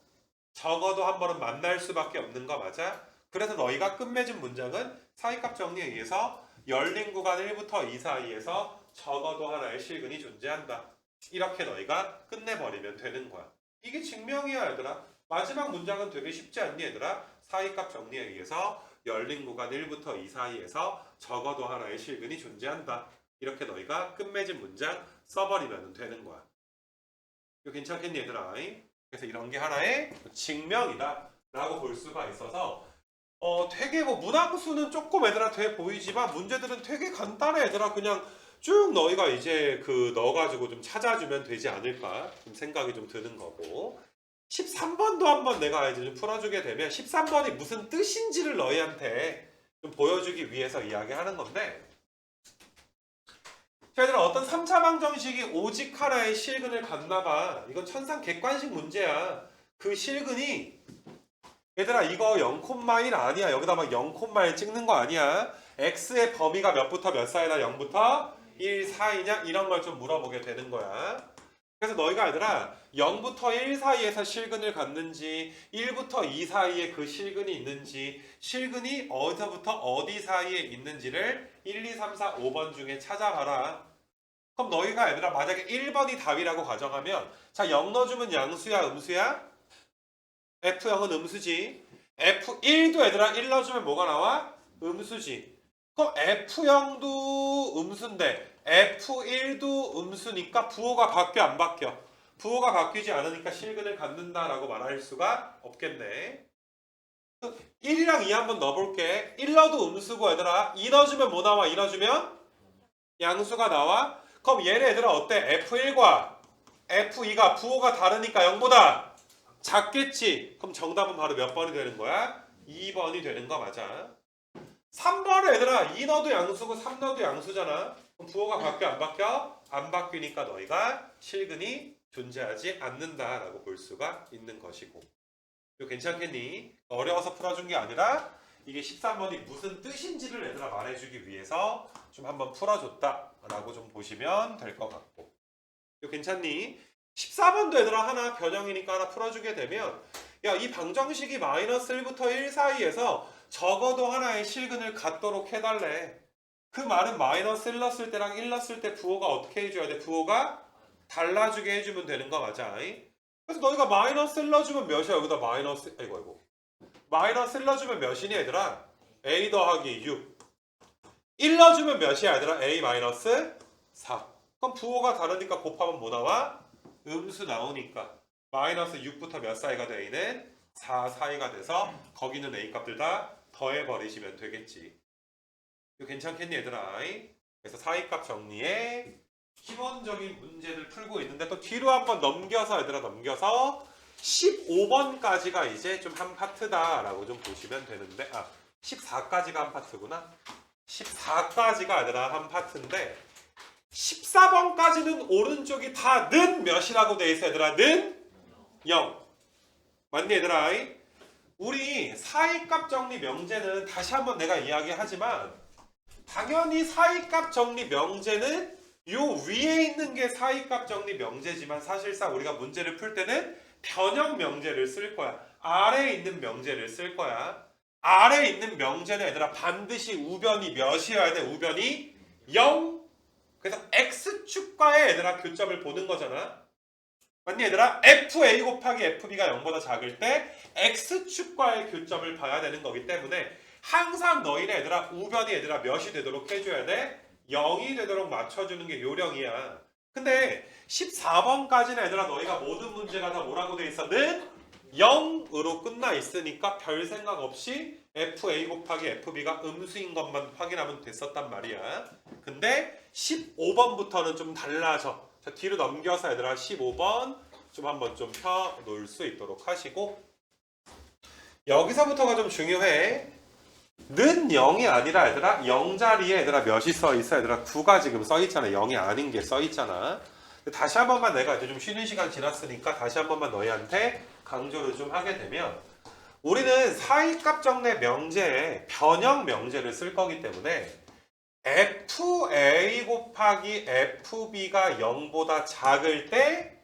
적어도 한 번은 만날 수밖에 없는 거 맞아? 그래서 너희가 끝맺은 문장은 사이값 정리에 의해서 열린 구간 1부터 2 사이에서 적어도 하나의 실근이 존재한다. 이렇게 너희가 끝내버리면 되는 거야. 이게 증명이야 얘들아. 마지막 문장은 되게 쉽지 않니 얘들아? 사이값 정리에 의해서 열린 구간 1부터 2 사이에서 적어도 하나의 실근이 존재한다. 이렇게 너희가 끝맺은 문장 써버리면 되는 거야. 이거 괜찮겠니 얘들아? 그래서 이런 게 하나의 증명이다 라고 볼 수가 있어서 되게 뭐 문항수는 조금 얘들아 돼 보이지만 문제들은 되게 간단해 얘들아. 그냥 쭉 너희가 이제 그 넣어가지고 좀 찾아주면 되지 않을까 좀 생각이 좀 드는 거고 13번도 한번 내가 이제 좀 풀어주게 되면 13번이 무슨 뜻인지를 너희한테 좀 보여주기 위해서 이야기하는 건데 자 얘들아 어떤 3차 방정식이 오직 하나의 실근을 갖나봐. 이건 천상 객관식 문제야. 그 실근이 얘들아 이거 0,1 아니야. 여기다 막 0,1 찍는 거 아니야. x의 범위가 몇부터 몇 사이다? 0부터 1 사이냐? 이런 걸 좀 물어보게 되는 거야. 그래서 너희가 얘들아 0부터 1 사이에서 실근을 갖는지 1부터 2 사이에 그 실근이 있는지 실근이 어디서부터 어디 사이에 있는지를 1, 2, 3, 4, 5번 중에 찾아봐라. 그럼 너희가 얘들아 만약에 1번이 답이라고 가정하면 자 0 넣어주면 양수야 음수야? F0은 음수지. F1도 얘들아 1 넣어주면 뭐가 나와? 음수지. 그럼 F0도 음수인데 F1도 음수니까 부호가 바뀌어 안 바뀌어? 부호가 바뀌지 않으니까 실근을 갖는다라고 말할 수가 없겠네. 1이랑 2 한번 넣어볼게. 1 넣어도 음수고 얘들아 2 넣어주면 뭐 나와? 2 넣어주면 양수가 나와. 그럼 얘네 얘들아 어때? F1과 F2가 부호가 다르니까 0보다 작겠지. 그럼 정답은 바로 몇 번이 되는 거야? 2번이 되는 거 맞아. 3번은 얘들아 2 넣어도 양수고 3 넣어도 양수잖아. 그럼 부호가 바뀌어 안 바뀌어? 안 바뀌니까 너희가 실근이 존재하지 않는다라고 볼 수가 있는 것이고. 이거 괜찮겠니? 어려워서 풀어준 게 아니라 이게 13번이 무슨 뜻인지를 얘들아 말해주기 위해서 좀 한번 풀어줬다라고 좀 보시면 될 것 같고. 이거 괜찮니? 14번도 얘들아 하나 변형이니까 하나 풀어주게 되면 야, 이 방정식이 마이너스 1부터 1 사이에서 적어도 하나의 실근을 갖도록 해달래. 그 말은 마이너스 1 넣었을 때랑 1 넣었을 때 부호가 어떻게 해줘야 돼? 부호가 달라주게 해주면 되는 거 맞아. 그래서 너희가 마이너스 1 넣어주면 몇이야? 여기다 마이너스 아이고 마이너스 1 넣어주면 몇이니 얘들아? a 더하기 6 1 넣어주면 몇이야 얘들아? a 마이너스 4. 그럼 부호가 다르니까 곱하면 뭐 나와? 음수 나오니까 마이너스 6부터 몇 사이가 돼? a는 4 사이가 돼서 거기 있는 a 값들 다 더해버리시면 되겠지. 이거 괜찮겠니 얘들아? 그래서 사이값 정리에 기본적인 문제를 풀고 있는데 또 뒤로 한번 넘겨서 얘들아 넘겨서 15번까지가 이제 좀 한 파트다라고 좀 보시면 되는데 14까지가 한 파트구나. 14까지가 얘들아 한 파트인데 14번까지는 오른쪽이 다 는 몇이라고 돼 있어 얘들아. 는 0. 맞니 얘들아? 우리 사이값 정리 명제는 다시 한번 내가 이야기하지만 당연히 사이값 정리 명제는 요 위에 있는 게 사이값 정리 명제지만 사실상 우리가 문제를 풀 때는 변형 명제를 쓸 거야. 아래에 있는 명제를 쓸 거야. 아래에 있는 명제는 얘들아 반드시 우변이 몇이어야 돼? 우변이 0. 그래서 x축과의 얘들아 교점을 보는 거잖아. 맞니 얘들아? FA 곱하기 FB가 0보다 작을 때 x축과의 교점을 봐야 되는 거기 때문에 항상 너희네 얘들아 우변이 얘들아 몇이 되도록 해줘야 돼? 0이 되도록 맞춰주는 게 요령이야. 근데 14번까지는 얘들아 너희가 모든 문제가 다 뭐라고 돼 있어? 는 0으로 끝나 있으니까 별 생각 없이 FA 곱하기 FB가 음수인 것만 확인하면 됐었단 말이야. 근데 15번부터는 좀 달라져. 자, 뒤로 넘겨서 얘들아 15번 좀 한번 좀 펴 놓을 수 있도록 하시고 여기서부터가 좀 중요해. 는 0이 아니라 얘들아 0자리에 얘들아 몇이 써 있어? 얘들아 9가 지금 써 있잖아. 0이 아닌 게 써 있잖아. 다시 한 번만 내가 이제 좀 쉬는 시간 지났으니까 다시 한 번만 너희한테 강조를 좀 하게 되면 우리는 사이값 정리 명제에 변형 명제를 쓸 거기 때문에 FA 곱하기 FB가 0보다 작을 때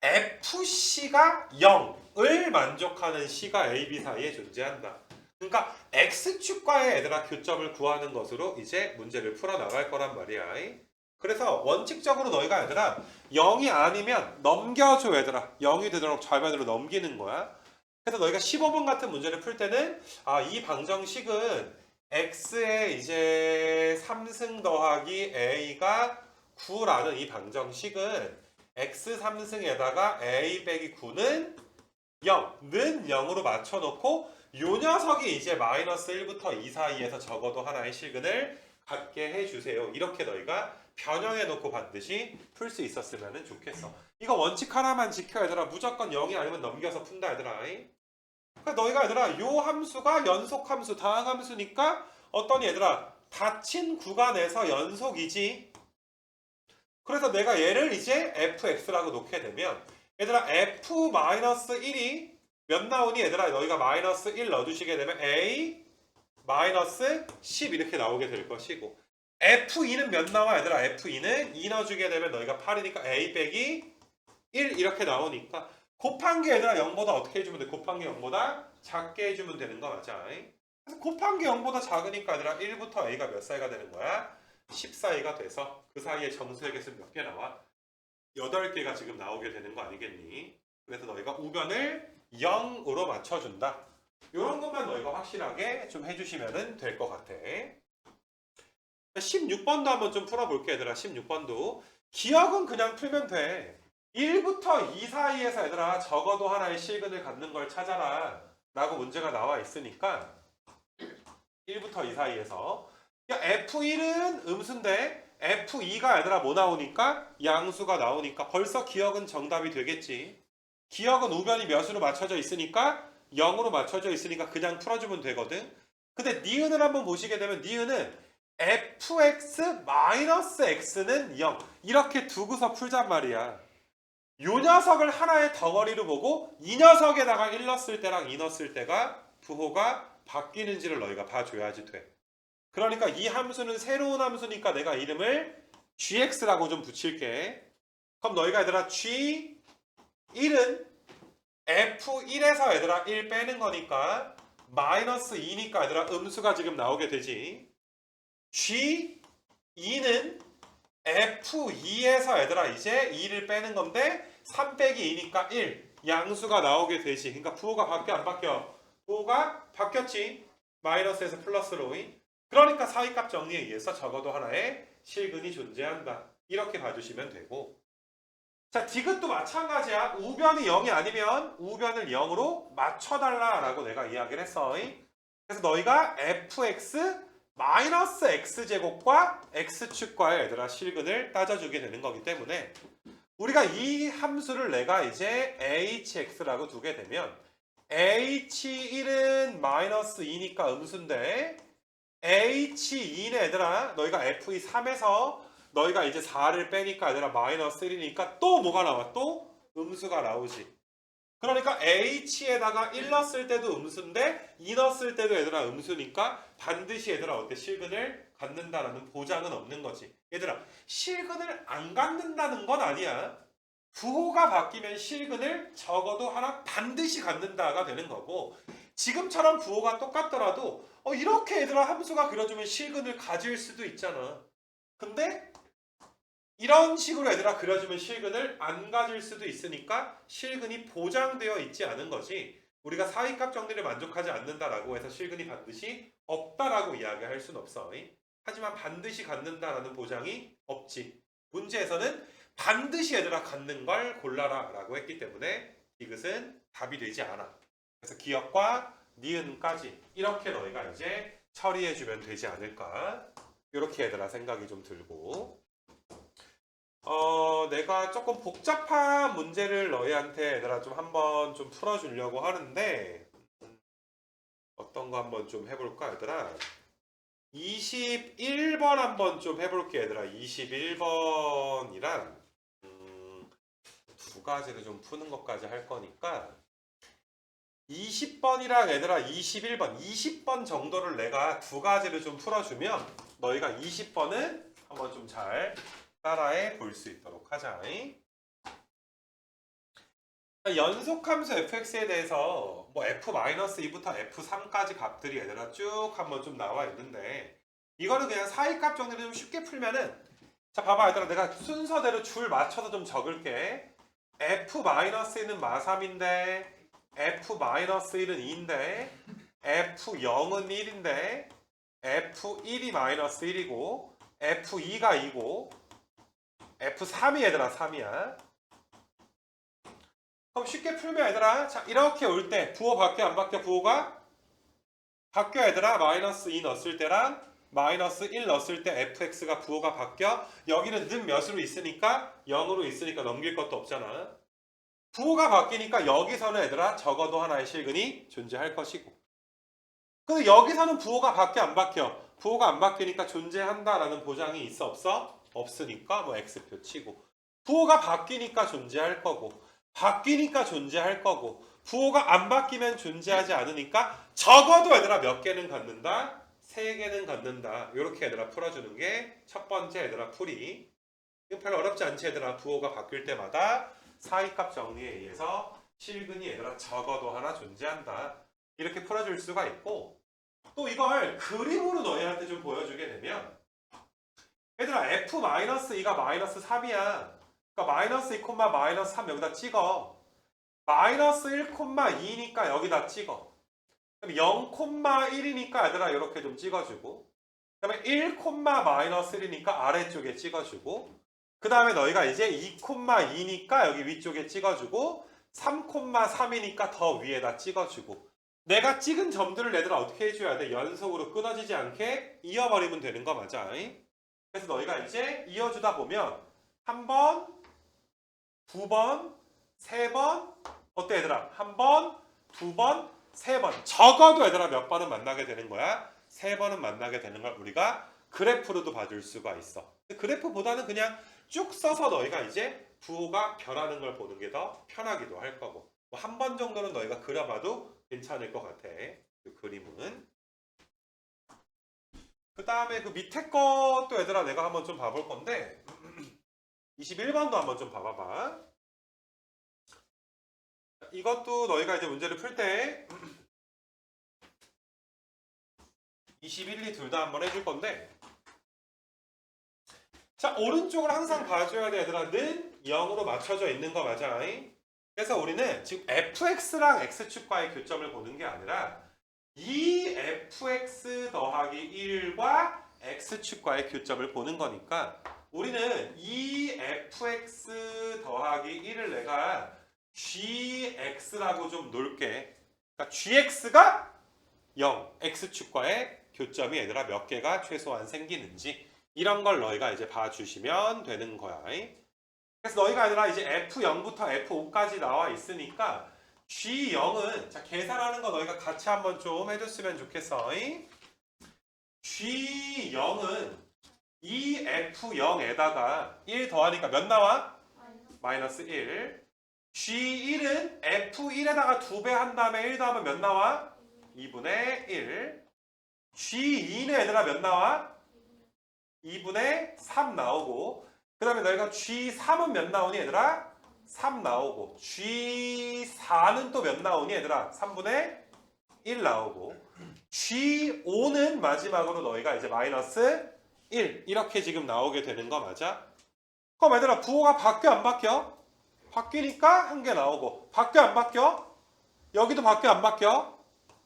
FC가 0을 만족하는 C가 AB 사이에 존재한다. 그러니까 X축과의 얘들아 교점을 구하는 것으로 이제 문제를 풀어나갈 거란 말이야. 그래서 원칙적으로 너희가 얘들아 0이 아니면 넘겨줘 얘들아. 0이 되도록 좌변으로 넘기는 거야. 그래서 너희가 15번 같은 문제를 풀 때는 이 방정식은 x의 이제 3승 더하기 a가 9라는 이 방정식은 x 3승에다가 a 빼기 9는 0는 0으로 맞춰놓고 요 녀석이 이제 마이너스 1부터 2 사이에서 적어도 하나의 실근을 갖게 해주세요. 이렇게 너희가 변형해놓고 반드시 풀 수 있었으면 좋겠어. 이거 원칙 하나만 지켜 얘들아. 무조건 0이 아니면 넘겨서 푼다 얘들아. 그러니까 너희가 얘들아 요 함수가 연속함수 다항함수니까 어떤 얘들아 닫힌 구간에서 연속이지. 그래서 내가 얘를 이제 fx라고 놓게 되면 얘들아 f-1이 몇 나오니 얘들아 너희가 마이너스 1 넣어주시게 되면 a 마이너스 10 이렇게 나오게 될 것이고 f2는 몇 나와 얘들아 f2는 2 넣어주게 되면 너희가 8이니까 a 빼기 1 이렇게 나오니까 곱한 게 얘들아 0보다 어떻게 해주면 돼? 곱한 게 0보다 작게 해주면 되는 거 맞아. 그래서 곱한 게 0보다 작으니까 얘들아 1부터 a가 몇 사이가 되는 거야? 10 사이가 돼서 그 사이에 정수의 개수는 몇 개 나와? 8개가 지금 나오게 되는 거 아니겠니? 그래서 너희가 우변을 0으로 맞춰준다. 이런 것만 너희가 확실하게 좀 해주시면 될 것 같아. 16번도 한번 좀 풀어볼게 얘들아. 16번도 기억은 그냥 풀면 돼. 1부터 2 사이에서 얘들아 적어도 하나의 실근을 갖는 걸 찾아라 라고 문제가 나와 있으니까 1부터 2 사이에서 F1은 음수인데 F2가 얘들아 뭐 나오니까 양수가 나오니까 벌써 기억은 정답이 되겠지. 기억은 우변이 몇으로 맞춰져 있으니까 0으로 맞춰져 있으니까 그냥 풀어주면 되거든. 근데 니은을 한번 보시게 되면 니은은 fx-x는 0 이렇게 두고서 풀잔 말이야. 요 녀석을 하나의 덩어리로 보고 이 녀석에다가 1 넣었을 때랑 2 넣었을 때가 부호가 바뀌는지를 너희가 봐줘야지 돼. 그러니까 이 함수는 새로운 함수니까 내가 이름을 gx라고 좀 붙일게. 그럼 너희가 얘들아 g1은 f1에서 얘들아 1 빼는 거니까 마이너스 2니까 얘들아 음수가 지금 나오게 되지. G2는 F2에서 얘들아 이제 2를 빼는 건데 3 빼기 2니까 1 양수가 나오게 되지. 그러니까 부호가 바뀌어 안 바뀌어? 부호가 바뀌었지. 마이너스에서 플러스로. 그러니까 사이값 정리에 의해서 적어도 하나의 실근이 존재한다. 이렇게 봐주시면 되고. 자, 디귿도 마찬가지야. 우변이 0이 아니면 우변을 0으로 맞춰달라라고 내가 이야기를 했어. 그래서 너희가 fx 마이너스 x제곱과 x축과의 얘들아 실근을 따져주게 되는 거기 때문에 우리가 이 함수를 내가 이제 hx라고 두게 되면 h1은 마이너스 2니까 음수인데 h2는 얘들아 너희가 f2 3에서 너희가 이제 4를 빼니까 얘들아 마이너스 1이니까 또 뭐가 나와? 또 음수가 나오지. 그러니까 h에다가 1 넣었을 때도 음수인데 2 넣었을 때도 얘들아 음수니까 반드시 얘들아 어때? 실근을 갖는다라는 보장은 없는 거지. 얘들아 실근을 안 갖는다는 건 아니야. 부호가 바뀌면 실근을 적어도 하나 반드시 갖는다가 되는 거고 지금처럼 부호가 똑같더라도 이렇게 얘들아 함수가 그려주면 실근을 가질 수도 있잖아. 근데 이런 식으로 얘들아 그려주면 실근을 안 가질 수도 있으니까 실근이 보장되어 있지 않은 거지 우리가 사이값 정리를 만족하지 않는다라고 해서 실근이 반드시 없다라고 이야기할 수는 없어. 하지만 반드시 갖는다라는 보장이 없지. 문제에서는 반드시 얘들아 갖는 걸 골라라 라고 했기 때문에 이것은 답이 되지 않아. 그래서 기억과 니은까지 이렇게 너희가 이제 처리해주면 되지 않을까 이렇게 얘들아 생각이 좀 들고 내가 조금 복잡한 문제를 너희한테 얘들아 좀 한번 좀 풀어주려고 하는데 어떤 거 한번 좀 해볼까 얘들아 21번 한번 좀 해볼게 얘들아 21번이랑 두 가지를 좀 푸는 것까지 할 거니까 20번이랑 얘들아 21번 20번 정도를 내가 두 가지를 좀 풀어주면 너희가 20번은 한번 좀 잘 따라해 볼 수 있도록 하자. 연속함수 fx에 대해서 뭐 f-2부터 f3까지 값들이 얘들아 쭉 한번 좀 나와 있는데 이거는 그냥 사이값 정리를 좀 쉽게 풀면은 자 봐봐 얘들아 내가 순서대로 줄 맞춰서 좀 적을게. f-1은 마3인데 f-1은 2인데 f0은 1인데 f1이 마이너스 1이고 f2가 2고 F3이 얘들아 3이야. 그럼 쉽게 풀면 얘들아 자 이렇게 올 때 부호 바뀌어 안 바뀌어? 부호가 바뀌어 얘들아. 마이너스 2 넣었을 때랑 마이너스 1 넣었을 때 fx가 부호가 바뀌어. 여기는 는 몇으로 있으니까 0으로 있으니까 넘길 것도 없잖아. 부호가 바뀌니까 여기서는 얘들아 적어도 하나의 실근이 존재할 것이고 근데 여기서는 부호가 바뀌어 안 바뀌어? 부호가 안 바뀌니까 존재한다라는 보장이 있어 없어? 없으니까 뭐 X표 치고 부호가 바뀌니까 존재할 거고 바뀌니까 존재할 거고 부호가 안 바뀌면 존재하지 않으니까 적어도 얘들아 몇 개는 갖는다? 3개는 갖는다. 이렇게 얘들아 풀어주는 게 첫 번째 얘들아 풀이. 이거 별로 어렵지 않지 얘들아. 부호가 바뀔 때마다 사이값 정리에 의해서 실근이 얘들아 적어도 하나 존재한다. 이렇게 풀어줄 수가 있고 또 이걸 그림으로 너희한테 좀 보여주게 되면 얘들아 f-2가 마이너스 3이야. 그러니까 마이너스 2, 마이너스 3 여기다 찍어. 마이너스 1,2니까 여기다 찍어. 그럼 0,1이니까 얘들아 이렇게 좀 찍어주고, 그 다음에 1,-1이니까 아래쪽에 찍어주고, 그 다음에 너희가 이제 2,2니까 여기 위쪽에 찍어주고, 3,3이니까 더 위에다 찍어주고, 내가 찍은 점들을 얘들아 어떻게 해줘야 돼? 연속으로 끊어지지 않게 이어버리면 되는 거 맞아. 그래서 너희가 이제 이어주다 보면 한 번, 두 번, 세 번, 어때 얘들아? 한 번, 두 번, 세 번. 적어도 얘들아 몇 번은 만나게 되는 거야? 세 번은 만나게 되는 걸 우리가 그래프로도 봐줄 수가 있어. 그래프보다는 그냥 쭉 써서 너희가 이제 부호가 변하는 걸 보는 게 더 편하기도 할 거고. 뭐 한 번 정도는 너희가 그려봐도 괜찮을 것 같아. 그 그림은. 그 다음에 그 밑에 것도 얘들아 내가 한번 좀 봐볼 건데 21번도 한번 좀 봐봐봐. 이것도 너희가 이제 문제를 풀 때 21, 2 둘 다 한번 해줄 건데, 자 오른쪽을 항상 봐줘야 돼 얘들아. 는 0으로 맞춰져 있는 거 맞아. 그래서 우리는 지금 fx랑 x축과의 교점을 보는 게 아니라 이 fx 더하기 1과 x축과의 교점을 보는 거니까 우리는 이 fx 더하기 1을 내가 gx라고 좀 놓을게. 그러니까 gx가 0, x축과의 교점이 얘들아 몇 개가 최소한 생기는지 이런 걸 너희가 이제 봐주시면 되는 거야. 그래서 너희가 아니라 이제 F0부터 F5까지 나와 있으니까 G0은 자 계산하는 거 너희가 같이 한번 좀 해줬으면 좋겠어. G0은 이 F0에다가 1 더하니까 몇 나와? 마이너스 1. G1은 F1에다가 2배 한 다음에 1 더하면 몇 나와? 2분의 1. G2는 얘들아 몇 나와? 2분의 3 나오고, 그 다음에 너희가 G3은 몇 나오니 얘들아? 3 나오고, G4는 또 몇 나오니 얘들아? 3분의 1 나오고, G5는 마지막으로 너희가 이제 마이너스 1 이렇게 지금 나오게 되는 거 맞아? 그럼 얘들아 부호가 바뀌어 안 바뀌어? 바뀌니까 한 개 나오고, 바뀌어 안 바뀌어? 여기도 바뀌어 안 바뀌어?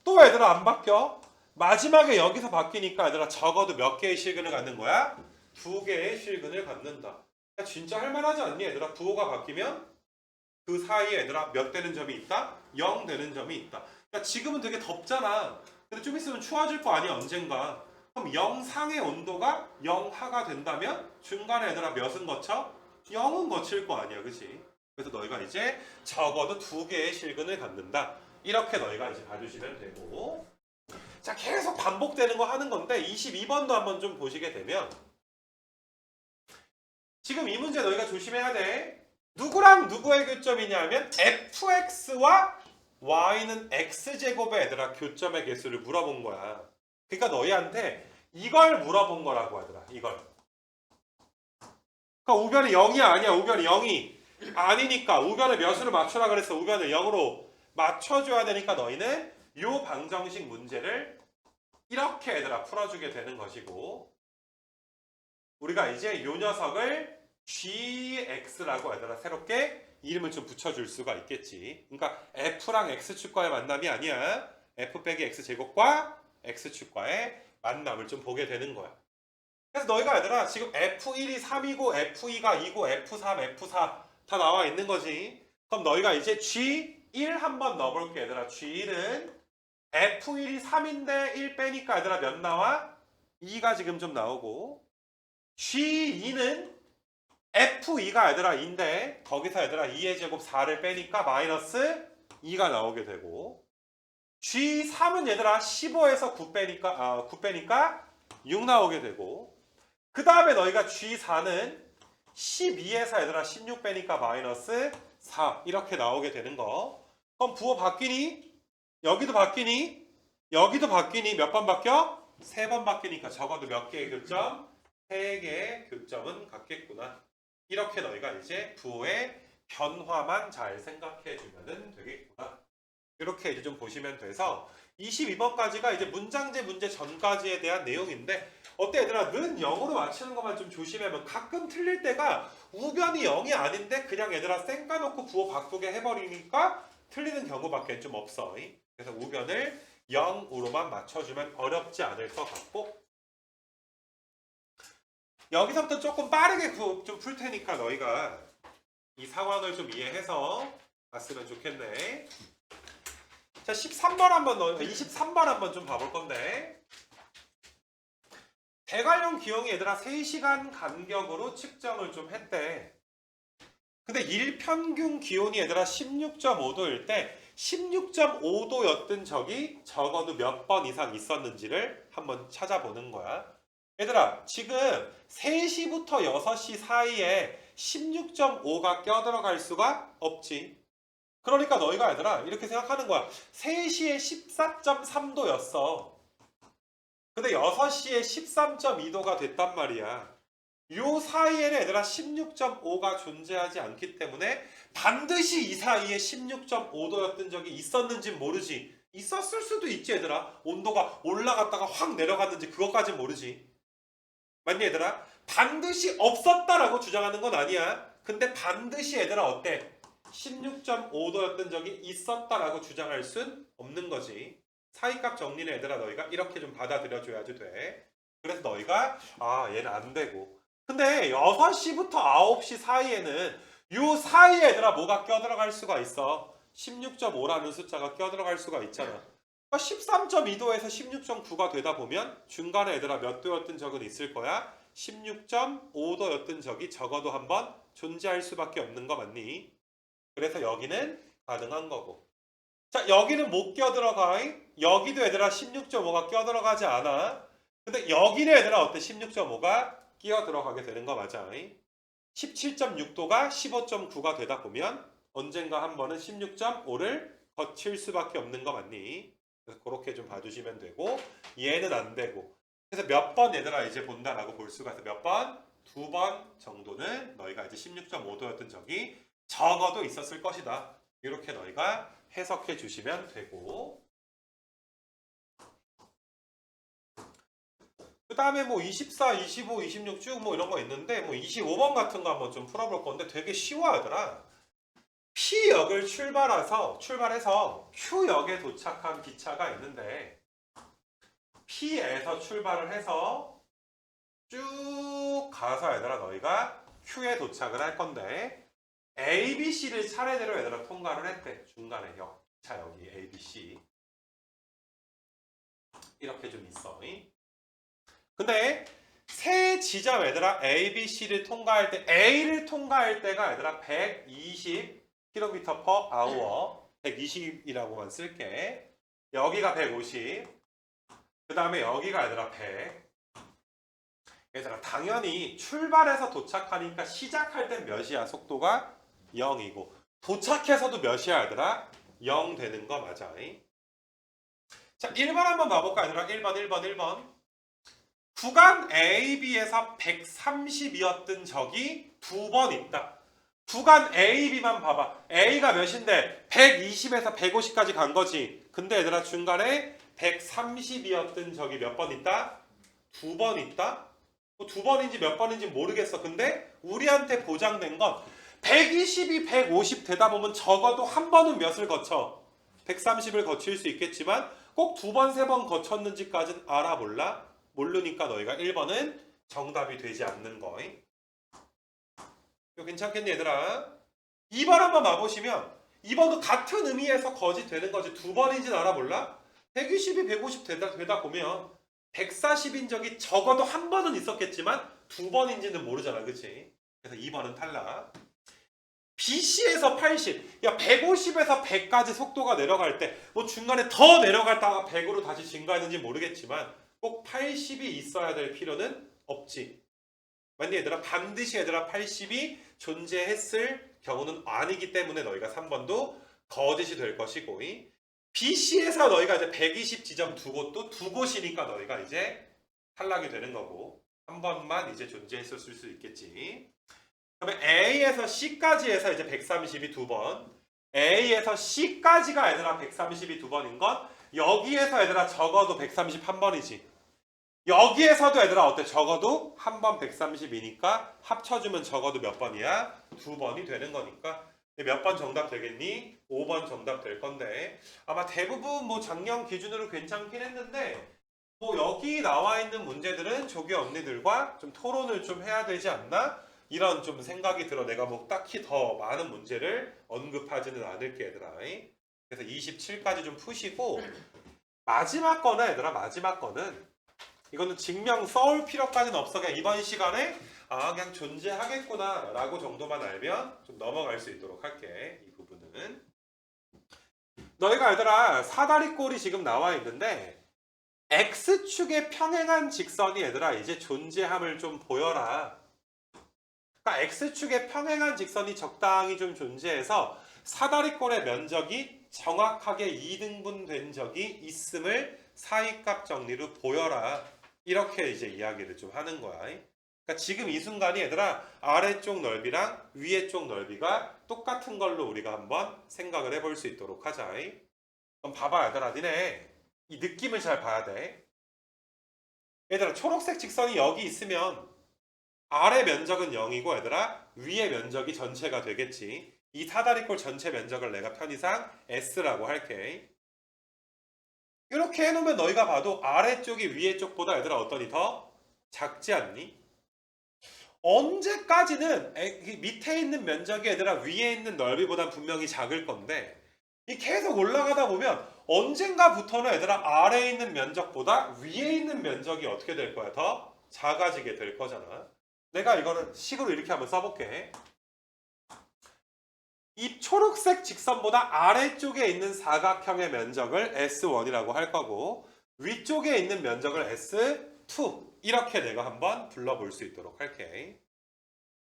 또 얘들아 안 바뀌어? 마지막에 여기서 바뀌니까 얘들아 적어도 몇 개의 실근을 갖는 거야? 2개의 실근을 갖는다. 진짜 할만하지 않니 얘들아? 부호가 바뀌면 그 사이에 얘들아 몇 되는 점이 있다? 0 되는 점이 있다. 그러니까 지금은 되게 덥잖아. 근데 좀 있으면 추워질 거 아니야 언젠가. 그럼 0 상의 온도가 0 하가 된다면 중간에 얘들아 몇은 거쳐? 0은 거칠 거 아니야, 그치? 그래서 너희가 이제 적어도 2개의 실근을 갖는다. 이렇게 너희가 이제 봐주시면 되고, 자 계속 반복되는 거 하는 건데 22번도 한번 좀 보시게 되면 지금 이 문제 너희가 조심해야 돼. 누구랑 누구의 교점이냐면 fx와 y는 x제곱의 얘들아 교점의 개수를 물어본 거야. 그러니까 너희한테 이걸 물어본 거라고 하더라. 이걸. 그러니까 우변이 0이 아니야. 우변이 0이 아니니까 우변을 몇으로 맞춰라 그랬어. 우변을 0으로 맞춰줘야 되니까 너희는 요 방정식 문제를 이렇게 얘들아 풀어주게 되는 것이고, 우리가 이제 요 녀석을 gx라고 얘들아 새롭게 이름을 좀 붙여줄 수가 있겠지. 그러니까 f랑 x축과의 만남이 아니야. f 빼기 x제곱과 x축과의 만남을 좀 보게 되는 거야. 그래서 너희가 얘들아 지금 f1이 3이고 f2가 2고 f3, f4 다 나와 있는 거지. 그럼 너희가 이제 g1 한번 넣어볼게 얘들아. g1은 f1이 3인데 1 빼니까 얘들아 몇 나와? 2가 지금 좀 나오고, g2는 f2가 얘들아 2인데 거기서 얘들아 2의 제곱 4를 빼니까 마이너스 2가 나오게 되고, g3은 얘들아 15에서 9 빼니까 6 나오게 되고, 그 다음에 너희가 g4는 12에서 얘들아 16 빼니까 마이너스 4 이렇게 나오게 되는 거. 그럼 부호 바뀌니? 여기도 바뀌니? 여기도 바뀌니? 몇 번 바뀌어? 3번 바뀌니까 적어도 몇 개의 교점? 3개의 교점은 갖겠구나. 이렇게 너희가 이제 부호의 변화만 잘 생각해 주면 되겠구나. 이렇게 이제 좀 보시면 돼서 22번까지가 이제 문장제 문제 전까지에 대한 내용인데, 어때 얘들아? 는 0으로 맞추는 것만 좀 조심하면 가끔 틀릴 때가 우변이 0이 아닌데 그냥 얘들아 쌩 까놓고 부호 바꾸게 해버리니까 틀리는 경우밖에 좀 없어. 그래서 우변을 0으로만 맞춰주면 어렵지 않을 것 같고, 여기서부터 조금 빠르게 좀 풀 테니까 너희가 이 상황을 좀 이해해서 봤으면 좋겠네. 자, 13번 한번 23번 한번 좀 봐볼 건데, 대관령 기형이 얘들아 3시간 간격으로 측정을 좀 했대. 근데 일평균 기온이 얘들아 16.5도일 때 16.5도였던 적이 적어도 몇 번 이상 있었는지를 한번 찾아보는 거야. 얘들아, 지금 3시부터 6시 사이에 16.5가 껴들어갈 수가 없지. 그러니까 너희가 얘들아 이렇게 생각하는 거야. 3시에 14.3도였어. 근데 6시에 13.2도가 됐단 말이야. 요 사이에는 얘들아 16.5가 존재하지 않기 때문에 반드시 이 사이에 16.5도였던 적이 있었는지 모르지. 있었을 수도 있지 얘들아. 온도가 올라갔다가 확 내려갔는지 그것까진 모르지. 맞니 얘들아? 반드시 없었다라고 주장하는 건 아니야. 근데 반드시 얘들아 어때? 16.5도였던 적이 있었다라고 주장할 순 없는 거지. 사이값 정리는 얘들아 너희가 이렇게 좀 받아들여줘야지 돼. 그래서 너희가 얘는 안 되고. 근데 6시부터 9시 사이에는 요 사이에 얘들아 뭐가 껴들어갈 수가 있어. 16.5라는 숫자가 껴들어갈 수가 있잖아. 13.2도에서 16.9가 되다 보면 중간에 얘들아 몇 도였던 적은 있을 거야? 16.5도였던 적이 적어도 한번 존재할 수밖에 없는 거 맞니? 그래서 여기는 가능한 거고. 자, 여기는 못 껴들어가. 여기도 얘들아 16.5가 껴들어가지 않아. 근데 여기는 얘들아 어때? 16.5가 끼어들어가게 되는 거 맞아. 17.6도가 15.9가 되다 보면 언젠가 한 번은 16.5를 거칠 수밖에 없는 거 맞니? 그래서 그렇게 좀 봐주시면 되고, 얘는 안 되고. 그래서 몇 번 얘들아 이제 본다라고 볼 수가 있어. 몇 번? 2번 정도는 너희가 이제 16.5도였던 적이 적어도 있었을 것이다. 이렇게 너희가 해석해 주시면 되고, 그 다음에 뭐 24, 25, 26 쭉 뭐 이런 거 있는데, 뭐 25번 같은 거 한번 좀 풀어볼 건데 되게 쉬워 얘들아. P역을 출발해서 Q역에 도착한 기차가 있는데, P에서 출발을 해서 쭉 가서 얘들아 너희가 Q에 도착을 할 건데, A, B, C를 차례대로 얘들아 통과를 했대. 중간에 자 여기 A, B, C 이렇게 좀 있어. 근데 세 지점 얘들아 A, B, C를 통과할 때 A를 통과할 때가 얘들아 120km/h 120이라고만 쓸게. 여기가 150. 그 다음에 여기가 얘들아 100. 얘들아 당연히 출발해서 도착하니까 시작할 땐 몇이야? 속도가 0이고 도착해서도 몇이야 얘들아? 0 되는 거 맞아. 자 1번 한번 봐볼까 얘들아? 1번 구간 AB에서 130이었던 적이 2번 있다. 구간 AB만 봐봐. A가 몇인데 120에서 150까지 간 거지. 근데 얘들아 중간에 130이었던 적이 몇 번 있다? 2번 있다? 뭐 2번인지 몇 번인지 모르겠어. 근데 우리한테 보장된 건 120이 150 되다 보면 적어도 한 번은 몇을 거쳐? 130을 거칠 수 있겠지만 꼭 2번, 3번 거쳤는지까지는 알아볼라? 모르니까 너희가 1번은 정답이 되지 않는 거. 이거 괜찮겠니 얘들아? 2번 한번 봐보시면 2번도 같은 의미에서 거짓되는 거지. 2번인지는 알아볼라? 120이 150 되다 보면 140인 적이 적어도 한 번은 있었겠지만 2번인지는 모르잖아. 그치? 그래서 2번은 탈락. BC에서 80. 야 150에서 100까지 속도가 내려갈 때 뭐 중간에 더 내려갔다가 100으로 다시 증가했는지 모르겠지만 꼭 80이 있어야 될 필요는 없지. 맞니 얘들아? 반드시 얘들아 80이 존재했을 경우는 아니기 때문에 너희가 3번도 거짓이 될 것이고, BC에서 너희가 이제 120 지점 두 곳도 두 곳이니까 너희가 이제 탈락이 되는 거고, 한 번만 이제 존재했었을 수 있겠지. 그러면 A에서 C까지 해서 이제 130이 두 번, A에서 C까지가 얘들아 130이 두 번인 건 여기에서 얘들아 적어도 131번이지. 여기에서도 얘들아 어때? 적어도 한 번 130이니까 합쳐주면 적어도 몇 번이야? 두 번이 되는 거니까 몇 번 정답 되겠니? 5번 정답 될 건데 아마 대부분 뭐 작년 기준으로 괜찮긴 했는데 뭐 여기 나와 있는 문제들은 조교 언니들과 좀 토론을 좀 해야 되지 않나? 이런 좀 생각이 들어. 내가 뭐 딱히 더 많은 문제를 언급하지는 않을게 얘들아. 그래서 27까지 좀 푸시고 마지막 거는 얘들아 마지막 거는 이거는 증명 써올 필요까지는 없어. 그냥 이번 시간에 그냥 존재하겠구나 라고 정도만 알면 좀 넘어갈 수 있도록 할게. 이 부분은 너희가 얘들아 사다리꼴이 지금 나와 있는데 X축에 평행한 직선이 얘들아 이제 존재함을 좀 보여라. 그러니까 X축에 평행한 직선이 적당히 좀 존재해서 사다리꼴의 면적이 정확하게 2등분 된 적이 있음을 사이값 정리로 보여라. 이렇게 이제 이야기를 좀 하는 거야. 그러니까 지금 이 순간이 얘들아 아래쪽 넓이랑 위에 쪽 넓이가 똑같은 걸로 우리가 한번 생각을 해볼 수 있도록 하자. 그럼 봐봐 얘들아 니네 이 느낌을 잘 봐야 돼. 얘들아 초록색 직선이 여기 있으면 아래 면적은 0이고 얘들아 위의 면적이 전체가 되겠지. 이 사다리꼴 전체 면적을 내가 편의상 S라고 할게. 이렇게 해놓으면 너희가 봐도 아래쪽이 위에 쪽보다 얘들아 어떠니 더 작지 않니? 언제까지는 밑에 있는 면적이 얘들아 위에 있는 넓이보다 분명히 작을 건데 이 계속 올라가다 보면 언젠가부터는 얘들아 아래에 있는 면적보다 위에 있는 면적이 어떻게 될 거야? 더 작아지게 될 거잖아. 내가 이거는 식으로 이렇게 한번 써볼게. 이 초록색 직선보다 아래쪽에 있는 사각형의 면적을 S1이라고 할 거고 위쪽에 있는 면적을 S2 이렇게 내가 한번 불러볼 수 있도록 할게.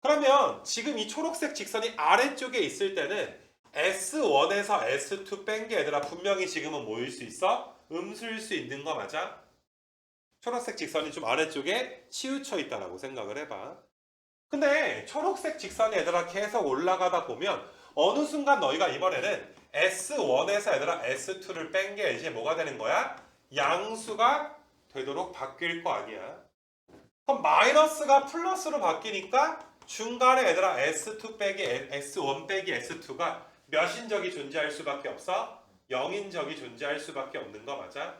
그러면 지금 이 초록색 직선이 아래쪽에 있을 때는 S1에서 S2 뺀 게 얘들아 분명히 지금은 뭐일 수 있어? 음수일 수 있는 거 맞아? 초록색 직선이 좀 아래쪽에 치우쳐 있다라고 생각을 해봐. 근데 초록색 직선이 얘들아 계속 올라가다 보면 어느 순간 너희가 이번에는 S1에서 얘들아 S2를 뺀 게 이제 뭐가 되는 거야? 양수가 되도록 바뀔 거 아니야. 그럼 마이너스가 플러스로 바뀌니까 중간에 얘들아 S2 빼기 S1 빼기 S2가 몇인 적이 존재할 수밖에 없어? 0인 적이 존재할 수밖에 없는 거 맞아?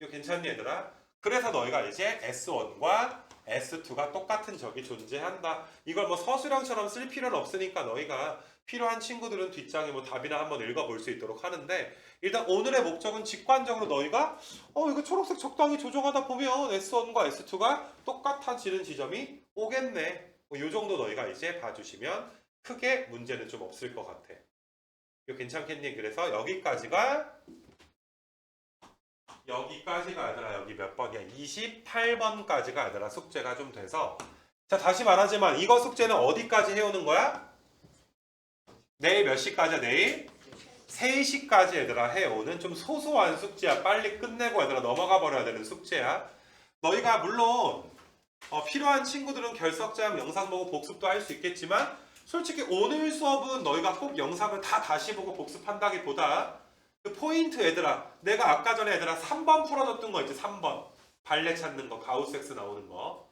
이거 괜찮니 얘들아? 그래서 너희가 이제 S1과 S2가 똑같은 적이 존재한다. 이걸 뭐 서술형처럼 쓸 필요는 없으니까 너희가 필요한 친구들은 뒷장에 뭐 답이나 한번 읽어볼 수 있도록 하는데 일단 오늘의 목적은 직관적으로 너희가 이거 초록색 적당히 조정하다 보면 S1과 S2가 똑같아지는 지점이 오겠네. 뭐 이 정도 너희가 이제 봐주시면 크게 문제는 좀 없을 것 같아. 이거 괜찮겠니? 그래서 여기까지가 얘들아 여기 몇 번이야? 28번까지가 얘들아 숙제가 좀 돼서 자 다시 말하지만 이거 숙제는 어디까지 해오는 거야? 내일 몇 시까지야? 내일 3시까지 얘들아 해오는 좀 소소한 숙제야. 빨리 끝내고 얘들아 넘어가 버려야 되는 숙제야. 너희가 물론 필요한 친구들은 결석자형 영상 보고 복습도 할 수 있겠지만 솔직히 오늘 수업은 너희가 꼭 영상을 다 다시 보고 복습한다기보다 그 포인트 얘들아 내가 아까 전에 얘들아 3번 풀어줬던 거 있지 3번 발레 찾는 거 가우스 나오는 거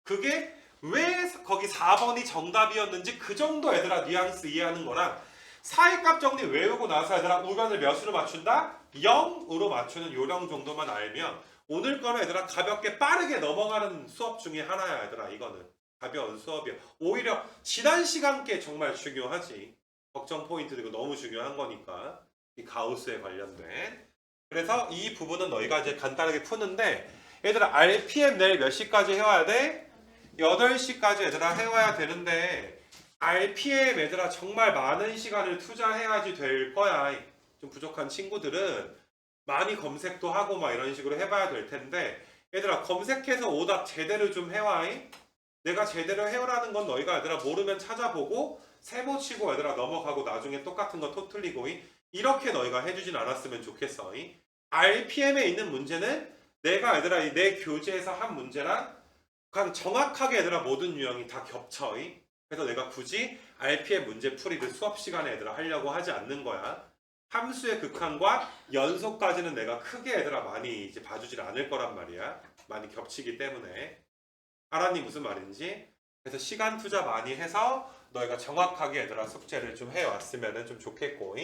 그게 왜 거기 4번이 정답이었는지 그 정도 얘들아 뉘앙스 이해하는 거랑 사이값 정리 외우고 나서 얘들아 우변을 몇으로 맞춘다? 0으로 맞추는 요령 정도만 알면 오늘 거는 얘들아 가볍게 빠르게 넘어가는 수업 중에 하나야 얘들아. 이거는 가벼운 수업이야. 오히려 지난 시간께 정말 중요하지. 걱정 포인트도 이거 너무 중요한 거니까 이 가우스에 관련된. 그래서 이 부분은 너희가 이제 간단하게 푸는데 얘들아 RPM 내일 몇 시까지 해와야 돼? 8시까지 얘들아 해와야 되는데 RPM 얘들아 정말 많은 시간을 투자해야지 될 거야. 좀 부족한 친구들은 많이 검색도 하고 막 이런 식으로 해봐야 될 텐데 얘들아 검색해서 오답 제대로 좀 해와. 내가 제대로 해오라는 건 너희가 얘들아 모르면 찾아보고 세모 치고 얘들아 넘어가고 나중에 똑같은 거 또 틀리고 이렇게 너희가 해주진 않았으면 좋겠어. RPM에 있는 문제는 내가 얘들아 내 교재에서 한 문제랑 그냥 정확하게 얘들아 모든 유형이 다 겹쳐. 그래서 내가 굳이 RPM 문제 풀이를 수업 시간에 얘들아 하려고 하지 않는 거야. 함수의 극한과 연속까지는 내가 크게 얘들아 많이 이제 봐주질 않을 거란 말이야. 많이 겹치기 때문에. 알았니 무슨 말인지? 그래서 시간 투자 많이 해서 너희가 정확하게 얘들아 숙제를 좀 해왔으면 좀 좋겠고.